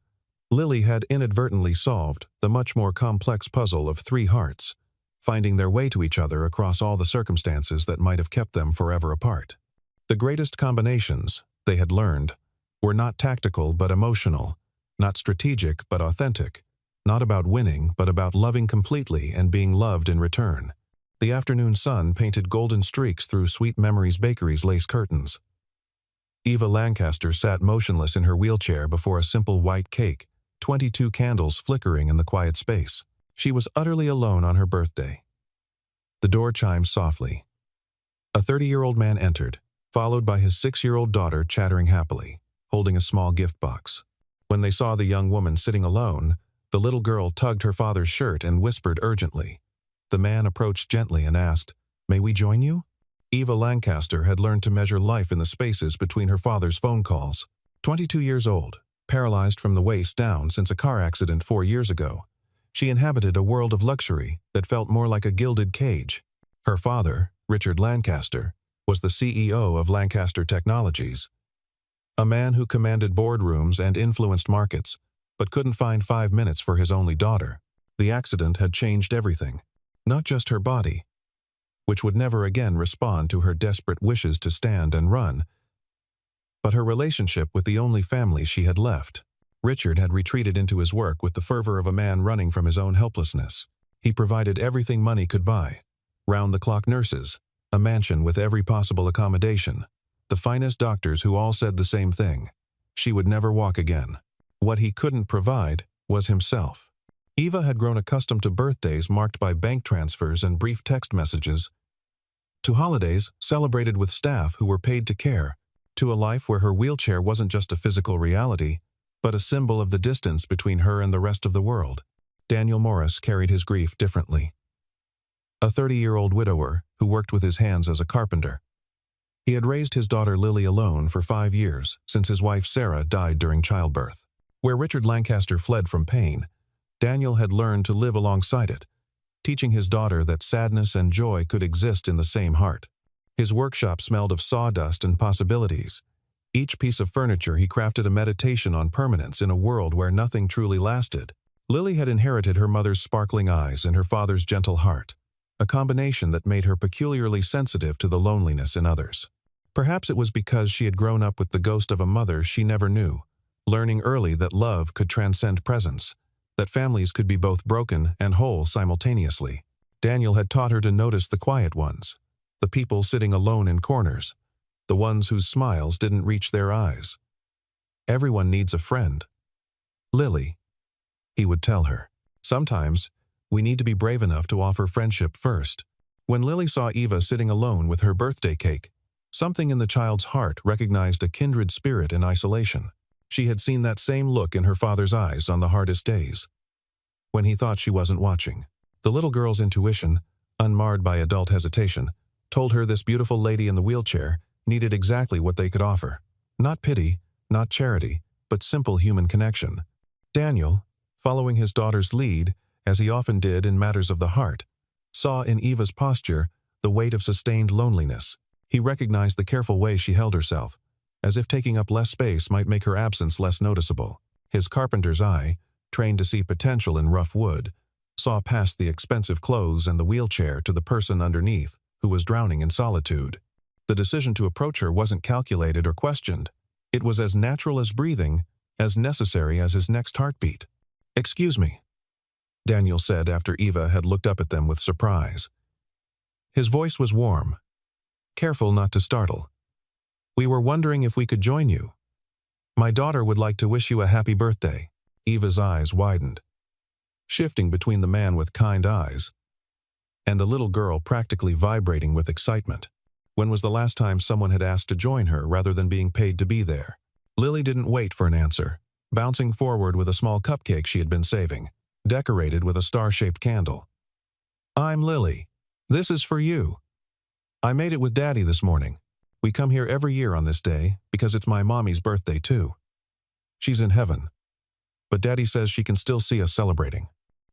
Lily had inadvertently solved the much more complex puzzle of 3 hearts, finding their way to each other across all the circumstances that might have kept them forever apart. The greatest combinations, they had learned, were not tactical but emotional, not strategic but authentic, not about winning but about loving completely and being loved in return. The afternoon sun painted golden streaks through Sweet Memories Bakery's lace curtains. Eva Lancaster sat motionless in her wheelchair before a simple white cake, 22 candles flickering in the quiet space. She was utterly alone on her birthday. The door chimed softly. A 30-year-old man entered, followed by his 6-year-old daughter chattering happily, holding a small gift box. When they saw the young woman sitting alone, the little girl tugged her father's shirt and whispered urgently. The man approached gently and asked, "May we join you?" Eva Lancaster had learned to measure life in the spaces between her father's phone calls. 22 years old, paralyzed from the waist down since a car accident 4 years ago, she inhabited a world of luxury that felt more like a gilded cage. Her father, Richard Lancaster, was the CEO of Lancaster Technologies, a man who commanded boardrooms and influenced markets, but couldn't find 5 minutes for his only daughter. The accident had changed everything, not just her body, which would never again respond to her desperate wishes to stand and run, but her relationship with the only family she had left. Richard had retreated into his work with the fervor of a man running from his own helplessness. He provided everything money could buy: round-the-clock nurses, a mansion with every possible accommodation, the finest doctors who all said the same thing. She would never walk again. What he couldn't provide was himself. Eva had grown accustomed to birthdays marked by bank transfers and brief text messages, to holidays celebrated with staff who were paid to care, to a life where her wheelchair wasn't just a physical reality, but a symbol of the distance between her and the rest of the world. Daniel Morris carried his grief differently. A 30-year-old widower who worked with his hands as a carpenter. He had raised his daughter Lily alone for 5 years, since his wife Sarah died during childbirth. Where Richard Lancaster fled from pain, Daniel had learned to live alongside it, teaching his daughter that sadness and joy could exist in the same heart. His workshop smelled of sawdust and possibilities. Each piece of furniture he crafted a meditation on permanence in a world where nothing truly lasted. Lily had inherited her mother's sparkling eyes and her father's gentle heart, a combination that made her peculiarly sensitive to the loneliness in others. Perhaps it was because she had grown up with the ghost of a mother she never knew, learning early that love could transcend presence, that families could be both broken and whole simultaneously. Daniel had taught her to notice the quiet ones, the people sitting alone in corners, the ones whose smiles didn't reach their eyes. Everyone needs a friend. Lily, he would tell her. Sometimes, we need to be brave enough to offer friendship first. When Lily saw Eva sitting alone with her birthday cake, something in the child's heart recognized a kindred spirit in isolation. She had seen that same look in her father's eyes on the hardest days, when he thought she wasn't watching. The little girl's intuition, unmarred by adult hesitation, told her this beautiful lady in the wheelchair needed exactly what they could offer. Not pity, not charity, but simple human connection. Daniel, following his daughter's lead, as he often did in matters of the heart, saw in Eva's posture the weight of sustained loneliness. He recognized the careful way she held herself, as if taking up less space might make her absence less noticeable. His carpenter's eye, trained to see potential in rough wood, saw past the expensive clothes and the wheelchair to the person underneath, who was drowning in solitude. The decision to approach her wasn't calculated or questioned. It was as natural as breathing, as necessary as his next heartbeat. "Excuse me," Daniel said after Eva had looked up at them with surprise. His voice was warm, careful not to startle. "We were wondering if we could join you. My daughter would like to wish you a happy birthday." Eva's eyes widened, shifting between the man with kind eyes and the little girl practically vibrating with excitement. When was the last time someone had asked to join her rather than being paid to be there? Lily didn't wait for an answer, bouncing forward with a small cupcake she had been saving, decorated with a star-shaped candle. "I'm Lily. This is for you. I made it with Daddy this morning. We come here every year on this day because it's my mommy's birthday too. She's in heaven, but Daddy says she can still see us celebrating."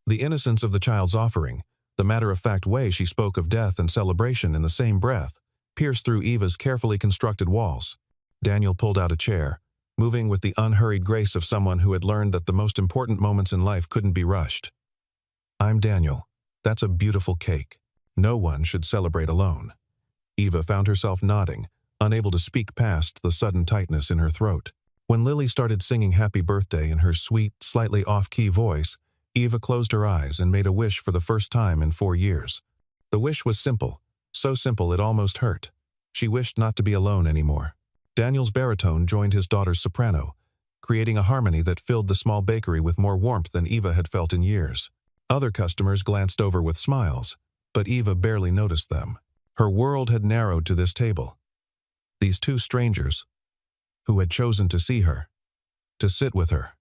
The innocence of the child's offering, the matter-of-fact way she spoke of death and celebration in the same breath, pierced through Eva's carefully constructed walls. Daniel pulled out a chair, moving with the unhurried grace of someone who had learned that the most important moments in life couldn't be rushed. "I'm Daniel. That's a beautiful cake. No one should celebrate alone." Eva found herself nodding, unable to speak past the sudden tightness in her throat. When Lily started singing Happy Birthday in her sweet, slightly off-key voice, Eva closed her eyes and made a wish for the first time in 4 years. The wish was simple, so simple it almost hurt. She wished not to be alone anymore. Daniel's baritone joined his daughter's soprano, creating a harmony that filled the small bakery with more warmth than Eva had felt in years. Other customers glanced over with smiles, but Eva barely noticed them. Her world had narrowed to this table. These two strangers, who had chosen to see her, to sit with her,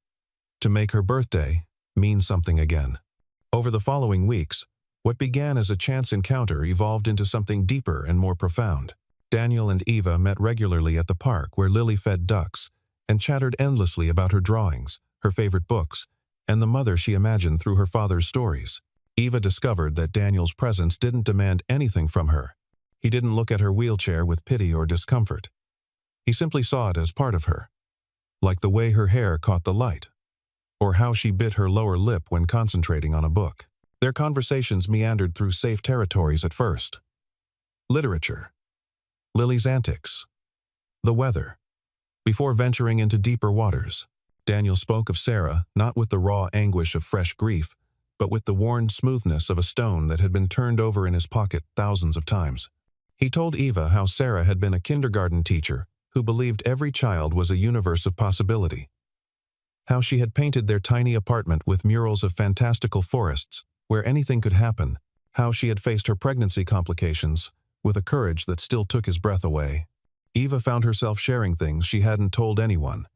to make her birthday mean something again. Over the following weeks, what began as a chance encounter evolved into something deeper and more profound. Daniel and Eva met regularly at the park where Lily fed ducks and chattered endlessly about her drawings, her favorite books, and the mother she imagined through her father's stories. Eva discovered that Daniel's presence didn't demand anything from her. He didn't look at her wheelchair with pity or discomfort. He simply saw it as part of her, like the way her hair caught the light, or how she bit her lower lip when concentrating on a book. Their conversations meandered through safe territories at first. Literature, Lily's antics, the weather. Before venturing into deeper waters, Daniel spoke of Sarah not with the raw anguish of fresh grief, but with the worn smoothness of a stone that had been turned over in his pocket thousands of times. He told Eva how Sarah had been a kindergarten teacher who believed every child was a universe of possibility. How she had painted their tiny apartment with murals of fantastical forests where anything could happen. How she had faced her pregnancy complications with a courage that still took his breath away. Eva found herself sharing things she hadn't told anyone,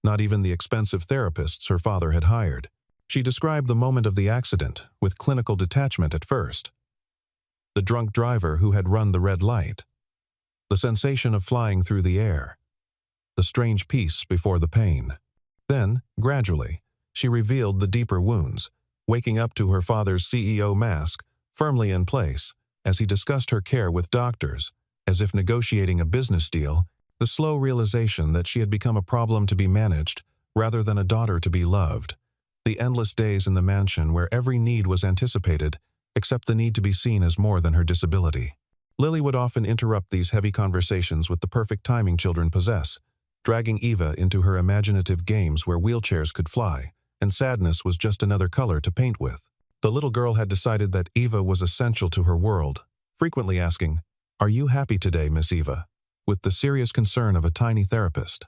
not even the expensive therapists her father had hired. She described the moment of the accident with clinical detachment at first. The drunk driver who had run the red light. The sensation of flying through the air. The strange peace before the pain. Then, gradually, she revealed the deeper wounds, waking up to her father's CEO mask firmly in place as he discussed her care with doctors, as if negotiating a business deal, the slow realization that she had become a problem to be managed rather than a daughter to be loved. The endless days in the mansion where every need was anticipated, except the need to be seen as more than her disability. Lily would often interrupt these heavy conversations with the perfect timing children possess, dragging Eva into her imaginative games where wheelchairs could fly, and sadness was just another color to paint with. The little girl had decided that Eva was essential to her world, frequently asking, "Are you happy today, Miss Eva?" with the serious concern of a tiny therapist.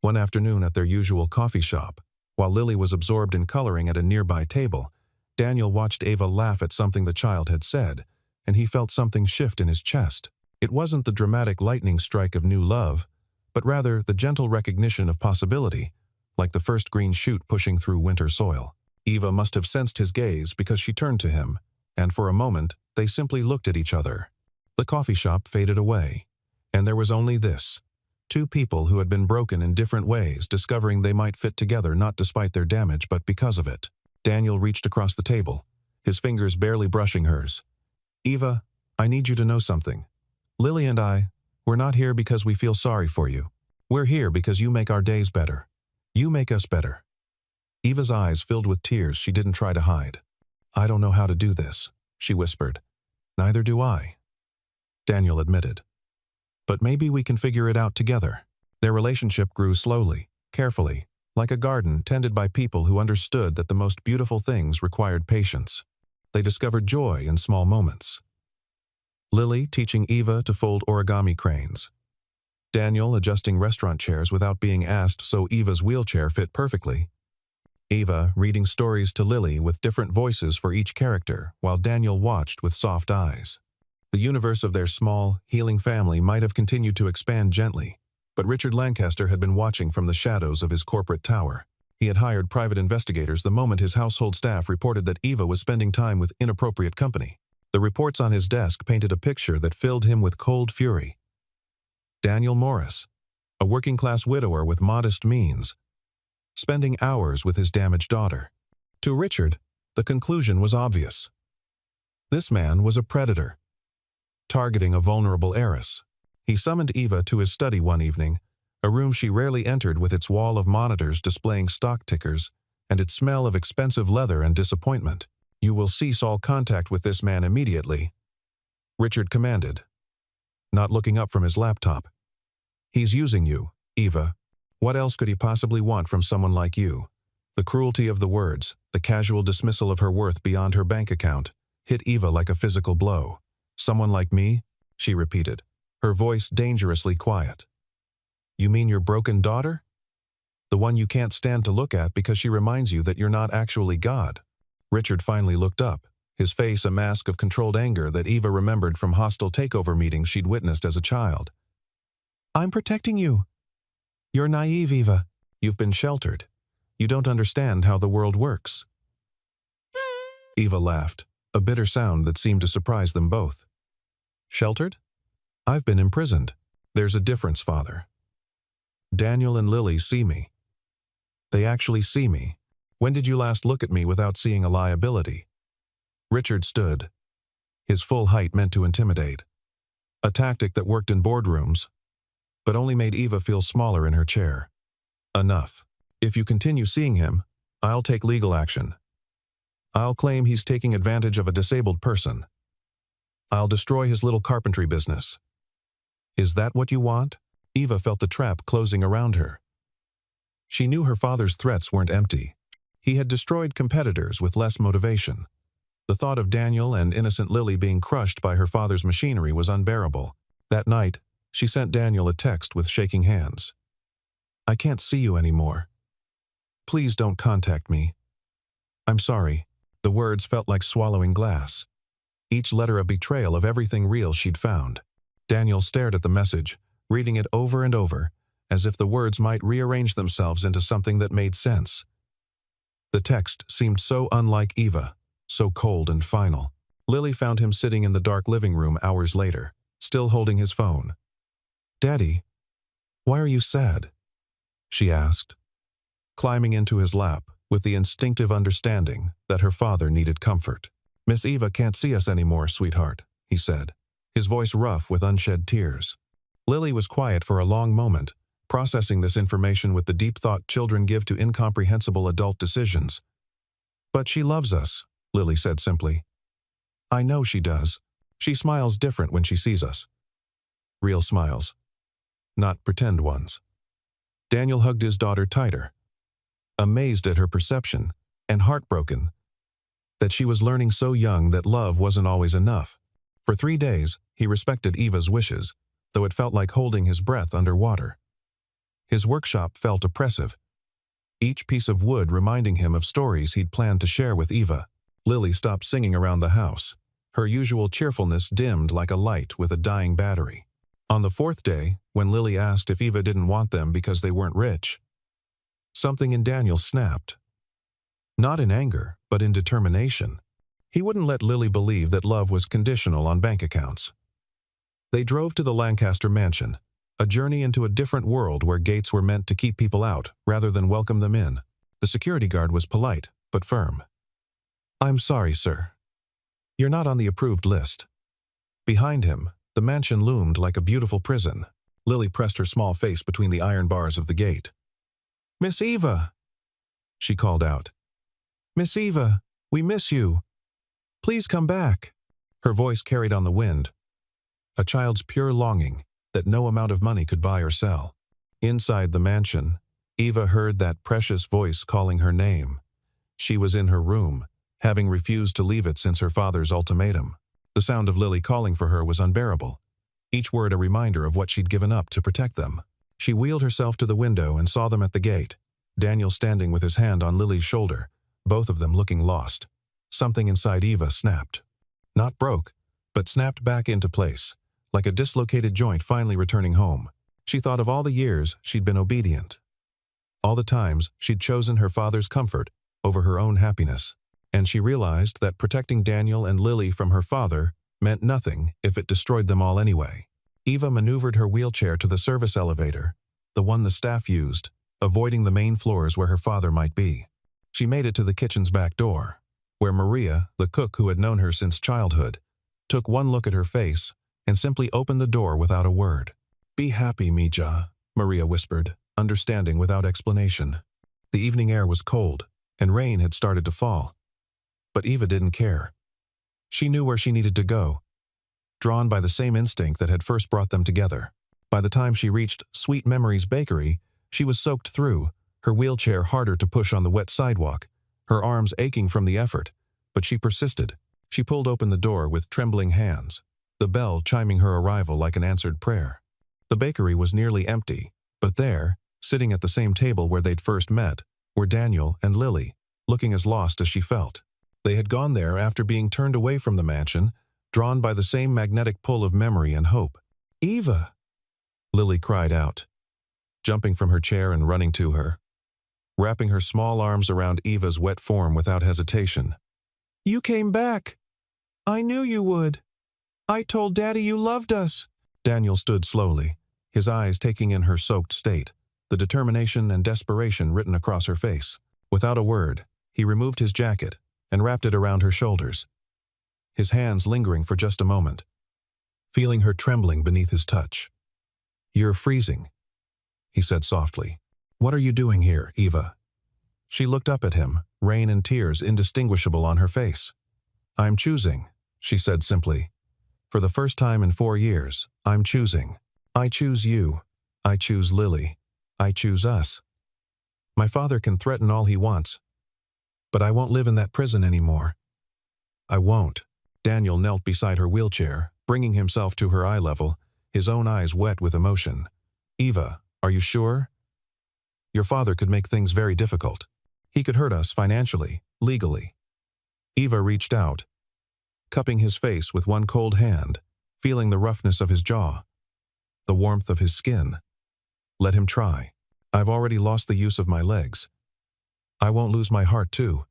One afternoon at their usual coffee shop, while Lily was absorbed in coloring at a nearby table, Daniel watched Eva laugh at something the child had said, and he felt something shift in his chest. It wasn't the dramatic lightning strike of new love, but rather the gentle recognition of possibility, like the first green shoot pushing through winter soil. Eva must have sensed his gaze because she turned to him, and for a moment, they simply looked at each other. The coffee shop faded away, and there was only this. Two people who had been broken in different ways, discovering they might fit together not despite their damage but because of it. Daniel reached across the table, his fingers barely brushing hers. "Eva, I need you to know something. Lily and we're not here because we feel sorry for you. We're here because you make our days better. You make us better." Eva's eyes filled with tears she didn't try to hide. "I don't know how to do this," she whispered. "Neither do I," Daniel admitted. "But maybe we can figure it out together." Their relationship grew slowly, carefully, like a garden tended by people who understood that the most beautiful things required patience. They discovered joy in small moments. Lily teaching Eva to fold origami cranes. Daniel adjusting restaurant chairs without being asked so Eva's wheelchair fit perfectly. Eva reading stories to Lily with different voices for each character while Daniel watched with soft eyes. The universe of their small, healing family might have continued to expand gently, but Richard Lancaster had been watching from the shadows of his corporate tower. He had hired private investigators the moment his household staff reported that Eva was spending time with inappropriate company. The reports on his desk painted a picture that filled him with cold fury. Daniel Morris, a working-class widower with modest means, spending hours with his damaged daughter. To Richard, the conclusion was obvious. This man was a predator, targeting a vulnerable heiress. He summoned Eva to his study one evening, a room she rarely entered with its wall of monitors displaying stock tickers and its smell of expensive leather and disappointment. "You will cease all contact with this man immediately," Richard commanded, not looking up from his laptop. "He's using you, Eva. What else could he possibly want from someone like you?" The cruelty of the words, the casual dismissal of her worth beyond her bank account, hit Eva like a physical blow. "Someone like me?" she repeated, her voice dangerously quiet. "You mean your broken daughter? The one you can't stand to look at because she reminds you that you're not actually God?" Richard finally looked up, his face a mask of controlled anger that Eva remembered from hostile takeover meetings she'd witnessed as a child. "I'm protecting you. You're naive, Eva. You've been sheltered. You don't understand how the world works." Eva laughed, a bitter sound that seemed to surprise them both. "Sheltered? I've been imprisoned. There's a difference, Father. Daniel and Lily see me. They actually see me. When did you last look at me without seeing a liability?" Richard stood, his full height meant to intimidate. A tactic that worked in boardrooms, but only made Eva feel smaller in her chair. "Enough. If you continue seeing him, I'll take legal action. I'll claim he's taking advantage of a disabled person. I'll destroy his little carpentry business. Is that what you want?" Eva felt the trap closing around her. She knew her father's threats weren't empty. He had destroyed competitors with less motivation. The thought of Daniel and innocent Lily being crushed by her father's machinery was unbearable. That night, she sent Daniel a text with shaking hands. "I can't see you anymore. Please don't contact me. I'm sorry." The words felt like swallowing glass. Each letter a betrayal of everything real she'd found. Daniel stared at the message, reading it over and over, as if the words might rearrange themselves into something that made sense. The text seemed so unlike Eva, so cold and final. Lily found him sitting in the dark living room hours later, still holding his phone. "Daddy, why are you sad?" she asked, climbing into his lap with the instinctive understanding that her father needed comfort. "Miss Eva can't see us anymore, sweetheart," he said, his voice rough with unshed tears. Lily was quiet for a long moment, processing this information with the deep thought children give to incomprehensible adult decisions. "But she loves us," Lily said simply. "I know she does. She smiles different when she sees us. Real smiles, not pretend ones." Daniel hugged his daughter tighter, amazed at her perception and heartbroken that she was learning so young that love wasn't always enough. For 3 days, he respected Eva's wishes, though it felt like holding his breath underwater. His workshop felt oppressive, each piece of wood reminding him of stories he'd planned to share with Eva. Lily stopped singing around the house. Her usual cheerfulness dimmed like a light with a dying battery. On the 4th day, when Lily asked if Eva didn't want them because they weren't rich, something in Daniel snapped. Not in anger, but in determination. He wouldn't let Lily believe that love was conditional on bank accounts. They drove to the Lancaster mansion, a journey into a different world where gates were meant to keep people out rather than welcome them in. The security guard was polite, but firm. "I'm sorry, sir. You're not on the approved list." Behind him, the mansion loomed like a beautiful prison. Lily pressed her small face between the iron bars of the gate. "Miss Eva!" she called out. "Miss Eva, we miss you. Please come back." Her voice carried on the wind, a child's pure longing that no amount of money could buy or sell. Inside the mansion, Eva heard that precious voice calling her name. She was in her room, having refused to leave it since her father's ultimatum. The sound of Lily calling for her was unbearable, each word a reminder of what she'd given up to protect them. She wheeled herself to the window and saw them at the gate, Daniel standing with his hand on Lily's shoulder, both of them looking lost. Something inside Eva snapped. Not broke, but snapped back into place, like a dislocated joint finally returning home. She thought of all the years she'd been obedient, all the times she'd chosen her father's comfort over her own happiness, and she realized that protecting Daniel and Lily from her father meant nothing if it destroyed them all anyway. Eva maneuvered her wheelchair to the service elevator, the one the staff used, avoiding the main floors where her father might be. She made it to the kitchen's back door, where Maria, the cook who had known her since childhood, took one look at her face and simply opened the door without a word. "Be happy, Mija," Maria whispered, understanding without explanation. The evening air was cold, and rain had started to fall. But Eva didn't care. She knew where she needed to go, drawn by the same instinct that had first brought them together. By the time she reached Sweet Memories Bakery, she was soaked through, her wheelchair harder to push on the wet sidewalk, her arms aching from the effort, but she persisted. She pulled open the door with trembling hands, the bell chiming her arrival like an answered prayer. The bakery was nearly empty, but there, sitting at the same table where they'd first met, were Daniel and Lily, looking as lost as she felt. They had gone there after being turned away from the mansion, drawn by the same magnetic pull of memory and hope. "Eva!" Lily cried out, jumping from her chair and running to her, wrapping her small arms around Eva's wet form without hesitation. "You came back! I knew you would! I told Daddy you loved us!" Daniel stood slowly, his eyes taking in her soaked state, the determination and desperation written across her face. Without a word, he removed his jacket and wrapped it around her shoulders, his hands lingering for just a moment, feeling her trembling beneath his touch. "You're freezing," he said softly. "What are you doing here, Eva?" She looked up at him, rain and tears indistinguishable on her face. "I'm choosing," she said simply. "For the first time in 4 years, I'm choosing. I choose you. I choose Lily. I choose us. My father can threaten all he wants, but I won't live in that prison anymore. I won't." Daniel knelt beside her wheelchair, bringing himself to her eye level, his own eyes wet with emotion. "Eva, are you sure? Your father could make things very difficult. He could hurt us financially, legally." Eva reached out, cupping his face with one cold hand, feeling the roughness of his jaw, the warmth of his skin. "Let him try. I've already lost the use of my legs. I won't lose my heart too.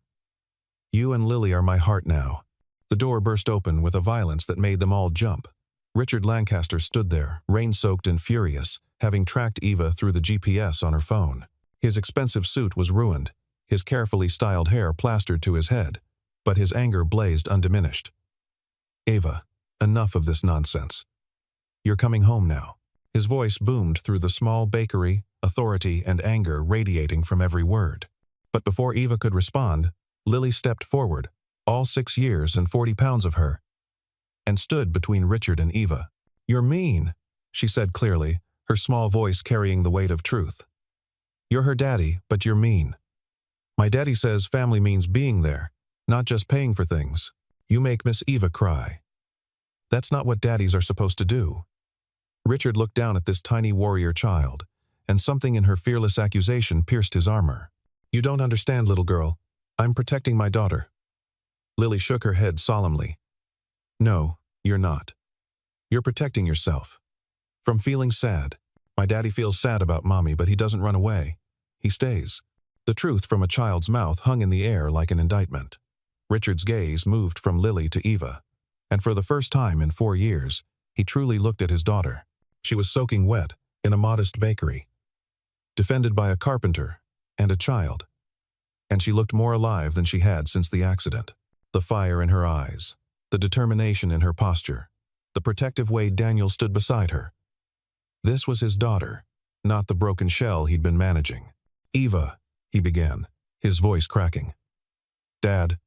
You and Lily are my heart now." The door burst open with a violence that made them all jump. Richard Lancaster stood there, rain-soaked and furious, having tracked Eva through the GPS on her phone. His expensive suit was ruined, his carefully styled hair plastered to his head, but his anger blazed undiminished. "Eva, enough of this nonsense. You're coming home now." His voice boomed through the small bakery, authority and anger radiating from every word. But before Eva could respond, Lily stepped forward, all 6 years and 40 pounds of her, and stood between Richard and Eva. "You're mean," she said clearly, her small voice carrying the weight of truth. "You're her daddy, but you're mean. My daddy says family means being there, not just paying for things. You make Miss Eva cry. That's not what daddies are supposed to do." Richard looked down at this tiny warrior child, and something in her fearless accusation pierced his armor. "You don't understand, little girl. I'm protecting my daughter." Lily shook her head solemnly. "No, you're not. You're protecting yourself. From feeling sad. My daddy feels sad about mommy, but he doesn't run away. He stays." The truth from a child's mouth hung in the air like an indictment. Richard's gaze moved from Lily to Eva, and for the first time in 4 years, he truly looked at his daughter. She was soaking wet in a modest bakery, defended by a carpenter and a child, and she looked more alive than she had since the accident. The fire in her eyes, the determination in her posture, the protective way Daniel stood beside her. This was his daughter, not the broken shell he'd been managing. "Eva," he began, his voice cracking. "Dad,"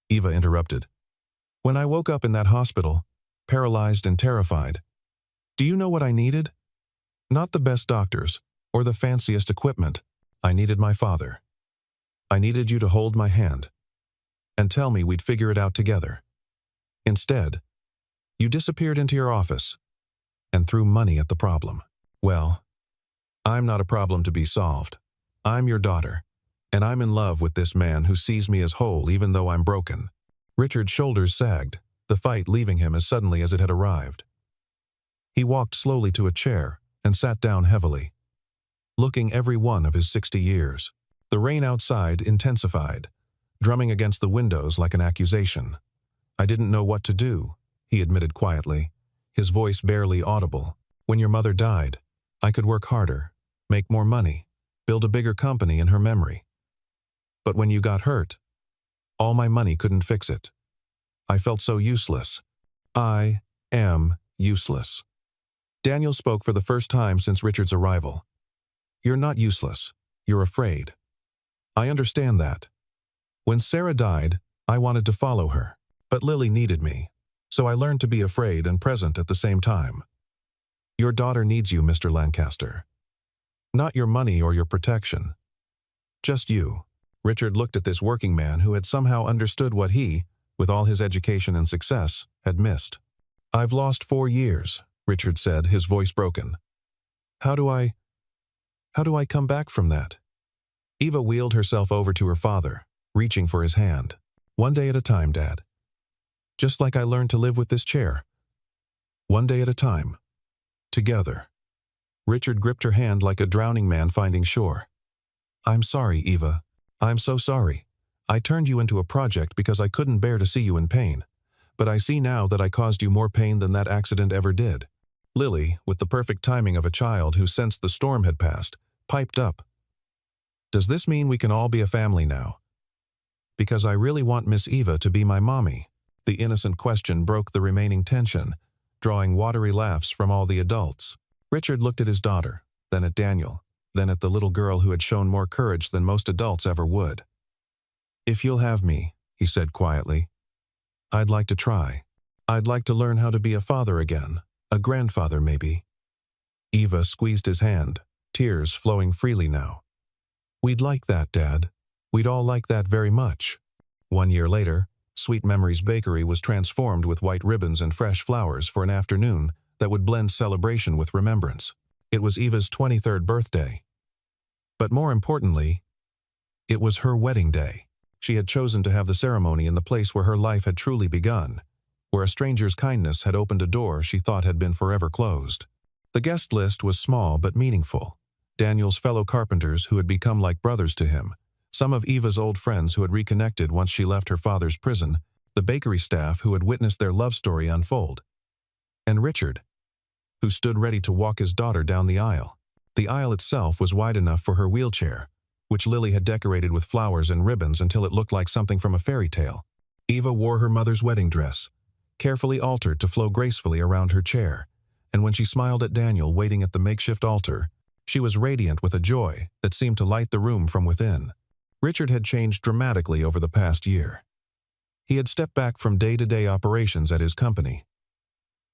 Eva interrupted. "When I woke up in that hospital, paralyzed and terrified, do you know what I needed? Not the best doctors or the fanciest equipment. I needed my father. I needed you to hold my hand and tell me we'd figure it out together. Instead, you disappeared into your office and threw money at the problem. Well, I'm not a problem to be solved. I'm your daughter, and I'm in love with this man who sees me as whole even though I'm broken." Richard's shoulders sagged, the fight leaving him as suddenly as it had arrived. He walked slowly to a chair and sat down heavily, looking every one of his 60 years. The rain outside intensified, drumming against the windows like an accusation. "I didn't know what to do," he admitted quietly, his voice barely audible. "When your mother died, I could work harder, make more money, build a bigger company in her memory. But when you got hurt, all my money couldn't fix it. I felt so useless. I am useless." Daniel spoke for the first time since Richard's arrival. "You're not useless. You're afraid. I understand that. When Sarah died, I wanted to follow her, but Lily needed me, so I learned to be afraid and present at the same time. Your daughter needs you, Mr. Lancaster. Not your money or your protection. Just you." Richard looked at this working man who had somehow understood what he, with all his education and success, had missed. "I've lost 4 years," Richard said, his voice broken. How do I come back from that?" Eva wheeled herself over to her father, reaching for his hand. "One day at a time, Dad. Just like I learned to live with this chair. One day at a time. Together." Richard gripped her hand like a drowning man finding shore. "I'm sorry, Eva. I'm so sorry. I turned you into a project because I couldn't bear to see you in pain. But I see now that I caused you more pain than that accident ever did." Lily, with the perfect timing of a child who sensed the storm had passed, piped up. "Does this mean we can all be a family now? Because I really want Miss Eva to be my mommy." The innocent question broke the remaining tension, drawing watery laughs from all the adults. Richard looked at his daughter, then at Daniel, then at the little girl who had shown more courage than most adults ever would. "If you'll have me," he said quietly, "I'd like to try. I'd like to learn how to be a father again, a grandfather maybe." Eva squeezed his hand, tears flowing freely now. "We'd like that, Dad. We'd all like that very much." 1 year later, Sweet Memories Bakery was transformed with white ribbons and fresh flowers for an afternoon that would blend celebration with remembrance. It was Eva's 23rd birthday. But more importantly, it was her wedding day. She had chosen to have the ceremony in the place where her life had truly begun, where a stranger's kindness had opened a door she thought had been forever closed. The guest list was small but meaningful. Daniel's fellow carpenters who had become like brothers to him, some of Eva's old friends who had reconnected once she left her father's prison, the bakery staff who had witnessed their love story unfold, and Richard, who stood ready to walk his daughter down the aisle. The aisle itself was wide enough for her wheelchair, which Lily had decorated with flowers and ribbons until it looked like something from a fairy tale. Eva wore her mother's wedding dress, carefully altered to flow gracefully around her chair, and when she smiled at Daniel waiting at the makeshift altar, she was radiant with a joy that seemed to light the room from within. Richard had changed dramatically over the past year. He had stepped back from day-to-day operations at his company,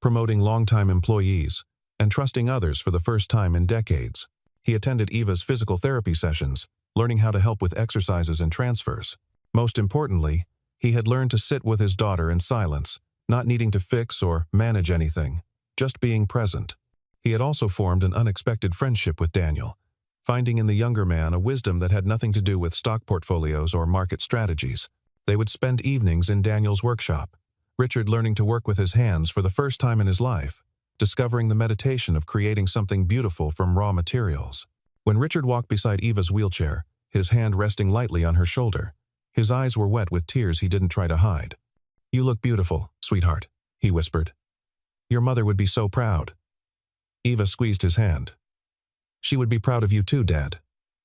promoting longtime employees and trusting others for the first time in decades. He attended Eva's physical therapy sessions, learning how to help with exercises and transfers. Most importantly, he had learned to sit with his daughter in silence, not needing to fix or manage anything, just being present. He had also formed an unexpected friendship with Daniel, finding in the younger man a wisdom that had nothing to do with stock portfolios or market strategies. They would spend evenings in Daniel's workshop, Richard learning to work with his hands for the first time in his life, discovering the meditation of creating something beautiful from raw materials. When Richard walked beside Eva's wheelchair, his hand resting lightly on her shoulder, his eyes were wet with tears he didn't try to hide. "You look beautiful, sweetheart," he whispered. "Your mother would be so proud." Eva squeezed his hand. "She would be proud of you too, Dad,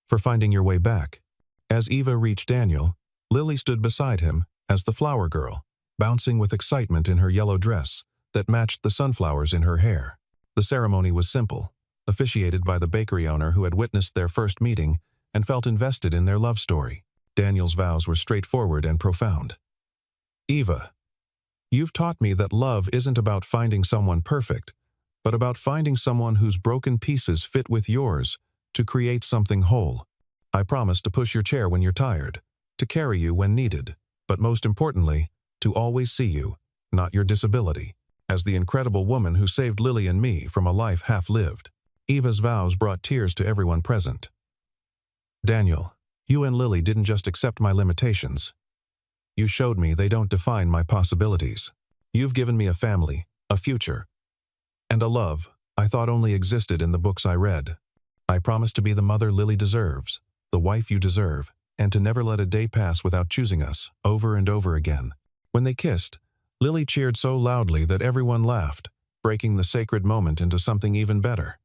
for finding your way back." As Eva reached Daniel, Lily stood beside him as the flower girl, bouncing with excitement in her yellow dress that matched the sunflowers in her hair. The ceremony was simple, officiated by the bakery owner who had witnessed their first meeting and felt invested in their love story. Daniel's vows were straightforward and profound. "Eva, you've taught me that love isn't about finding someone perfect, but about finding someone whose broken pieces fit with yours to create something whole. I promise to push your chair when you're tired, to carry you when needed, but most importantly, to always see you, not your disability, as the incredible woman who saved Lily and me from a life half-lived." Eva's vows brought tears to everyone present. "Daniel, you and Lily didn't just accept my limitations. You showed me they don't define my possibilities. You've given me a family, a future, and a love I thought only existed in the books I read. I promise to be the mother Lily deserves, the wife you deserve, and to never let a day pass without choosing us, over and over again." When they kissed, Lily cheered so loudly that everyone laughed, breaking the sacred moment into something even better.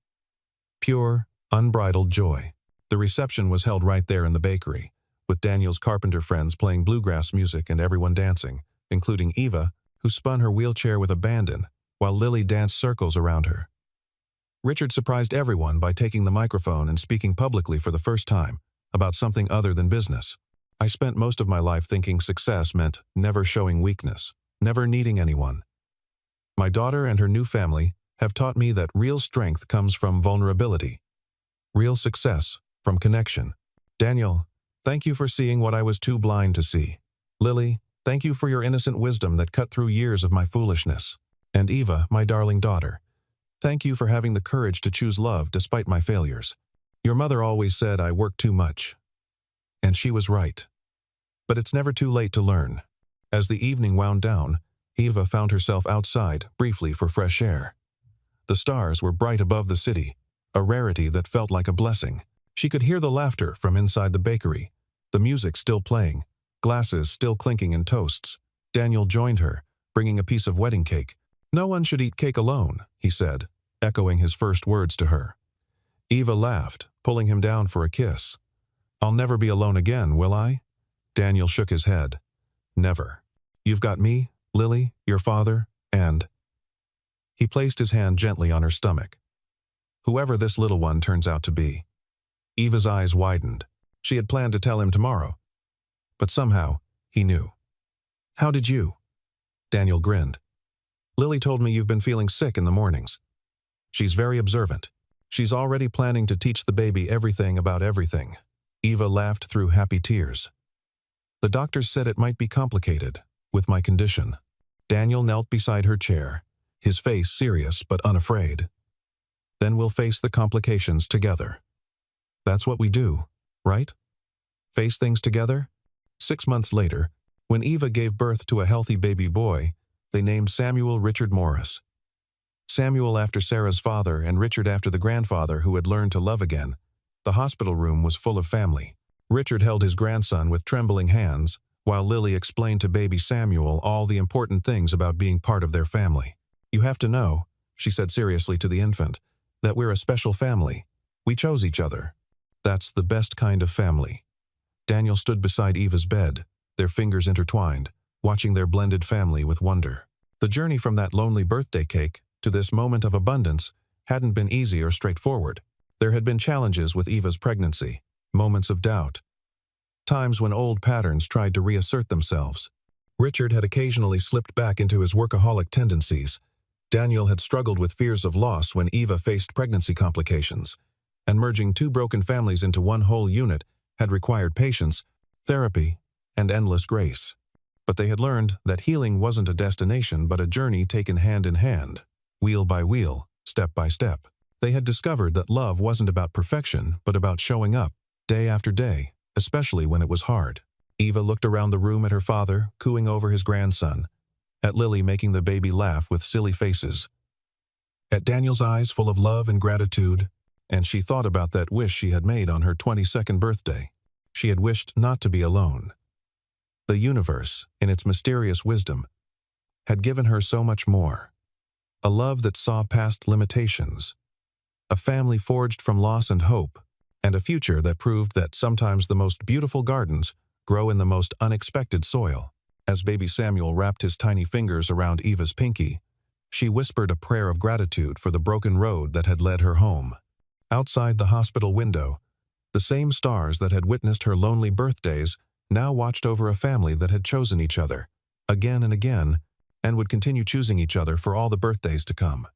Pure, unbridled joy. The reception was held right there in the bakery, with Daniel's carpenter friends playing bluegrass music and everyone dancing, including Eva, who spun her wheelchair with abandon, while Lily danced circles around her. Richard surprised everyone by taking the microphone and speaking publicly for the first time about something other than business. "I spent most of my life thinking success meant never showing weakness, never needing anyone. My daughter and her new family have taught me that real strength comes from vulnerability, real success from connection. Daniel, thank you for seeing what I was too blind to see. Lily, thank you for your innocent wisdom that cut through years of my foolishness. And Eva, my darling daughter, thank you for having the courage to choose love despite my failures. Your mother always said I worked too much. And she was right. But it's never too late to learn." As the evening wound down, Eva found herself outside, briefly for fresh air. The stars were bright above the city, a rarity that felt like a blessing. She could hear the laughter from inside the bakery, the music still playing, glasses still clinking in toasts. Daniel joined her, bringing a piece of wedding cake. "No one should eat cake alone," he said, echoing his first words to her. Eva laughed, pulling him down for a kiss. "I'll never be alone again, will I?" Daniel shook his head. "Never. You've got me, Lily, your father, and—" He placed his hand gently on her stomach. "Whoever this little one turns out to be." Eva's eyes widened. She had planned to tell him tomorrow. But somehow, he knew. "How did you?" Daniel grinned. "Lily told me you've been feeling sick in the mornings. She's very observant. She's already planning to teach the baby everything about everything." Eva laughed through happy tears. "The doctors said it might be complicated, with my condition." Daniel knelt beside her chair, his face serious but unafraid. Then we'll face the complications together. That's what we do, right? Face things together? 6 months later, when Eva gave birth to a healthy baby boy, they named Samuel Richard Morris. Samuel after Sarah's father and Richard after the grandfather who had learned to love again. The hospital room was full of family. Richard held his grandson with trembling hands, while Lily explained to baby Samuel all the important things about being part of their family. "You have to know," she said seriously to the infant, "that we're a special family. We chose each other. That's the best kind of family." Daniel stood beside Eva's bed, their fingers intertwined, watching their blended family with wonder. The journey from that lonely birthday cake to this moment of abundance hadn't been easy or straightforward. There had been challenges with Eva's pregnancy, moments of doubt, times when old patterns tried to reassert themselves. Richard had occasionally slipped back into his workaholic tendencies. Daniel had struggled with fears of loss when Eva faced pregnancy complications. And merging two broken families into one whole unit had required patience, therapy, and endless grace. But they had learned that healing wasn't a destination but a journey taken hand in hand, wheel by wheel, step by step. They had discovered that love wasn't about perfection but about showing up, day after day, especially when it was hard. Eva looked around the room at her father, cooing over his grandson, at Lily making the baby laugh with silly faces, at Daniel's eyes full of love and gratitude, and she thought about that wish she had made on her 22nd birthday. She had wished not to be alone. The universe, in its mysterious wisdom, had given her so much more. A love that saw past limitations, a family forged from loss and hope, and a future that proved that sometimes the most beautiful gardens grow in the most unexpected soil. As baby Samuel wrapped his tiny fingers around Eva's pinky, she whispered a prayer of gratitude for the broken road that had led her home. Outside the hospital window, the same stars that had witnessed her lonely birthdays now watched over a family that had chosen each other, again and again, and would continue choosing each other for all the birthdays to come.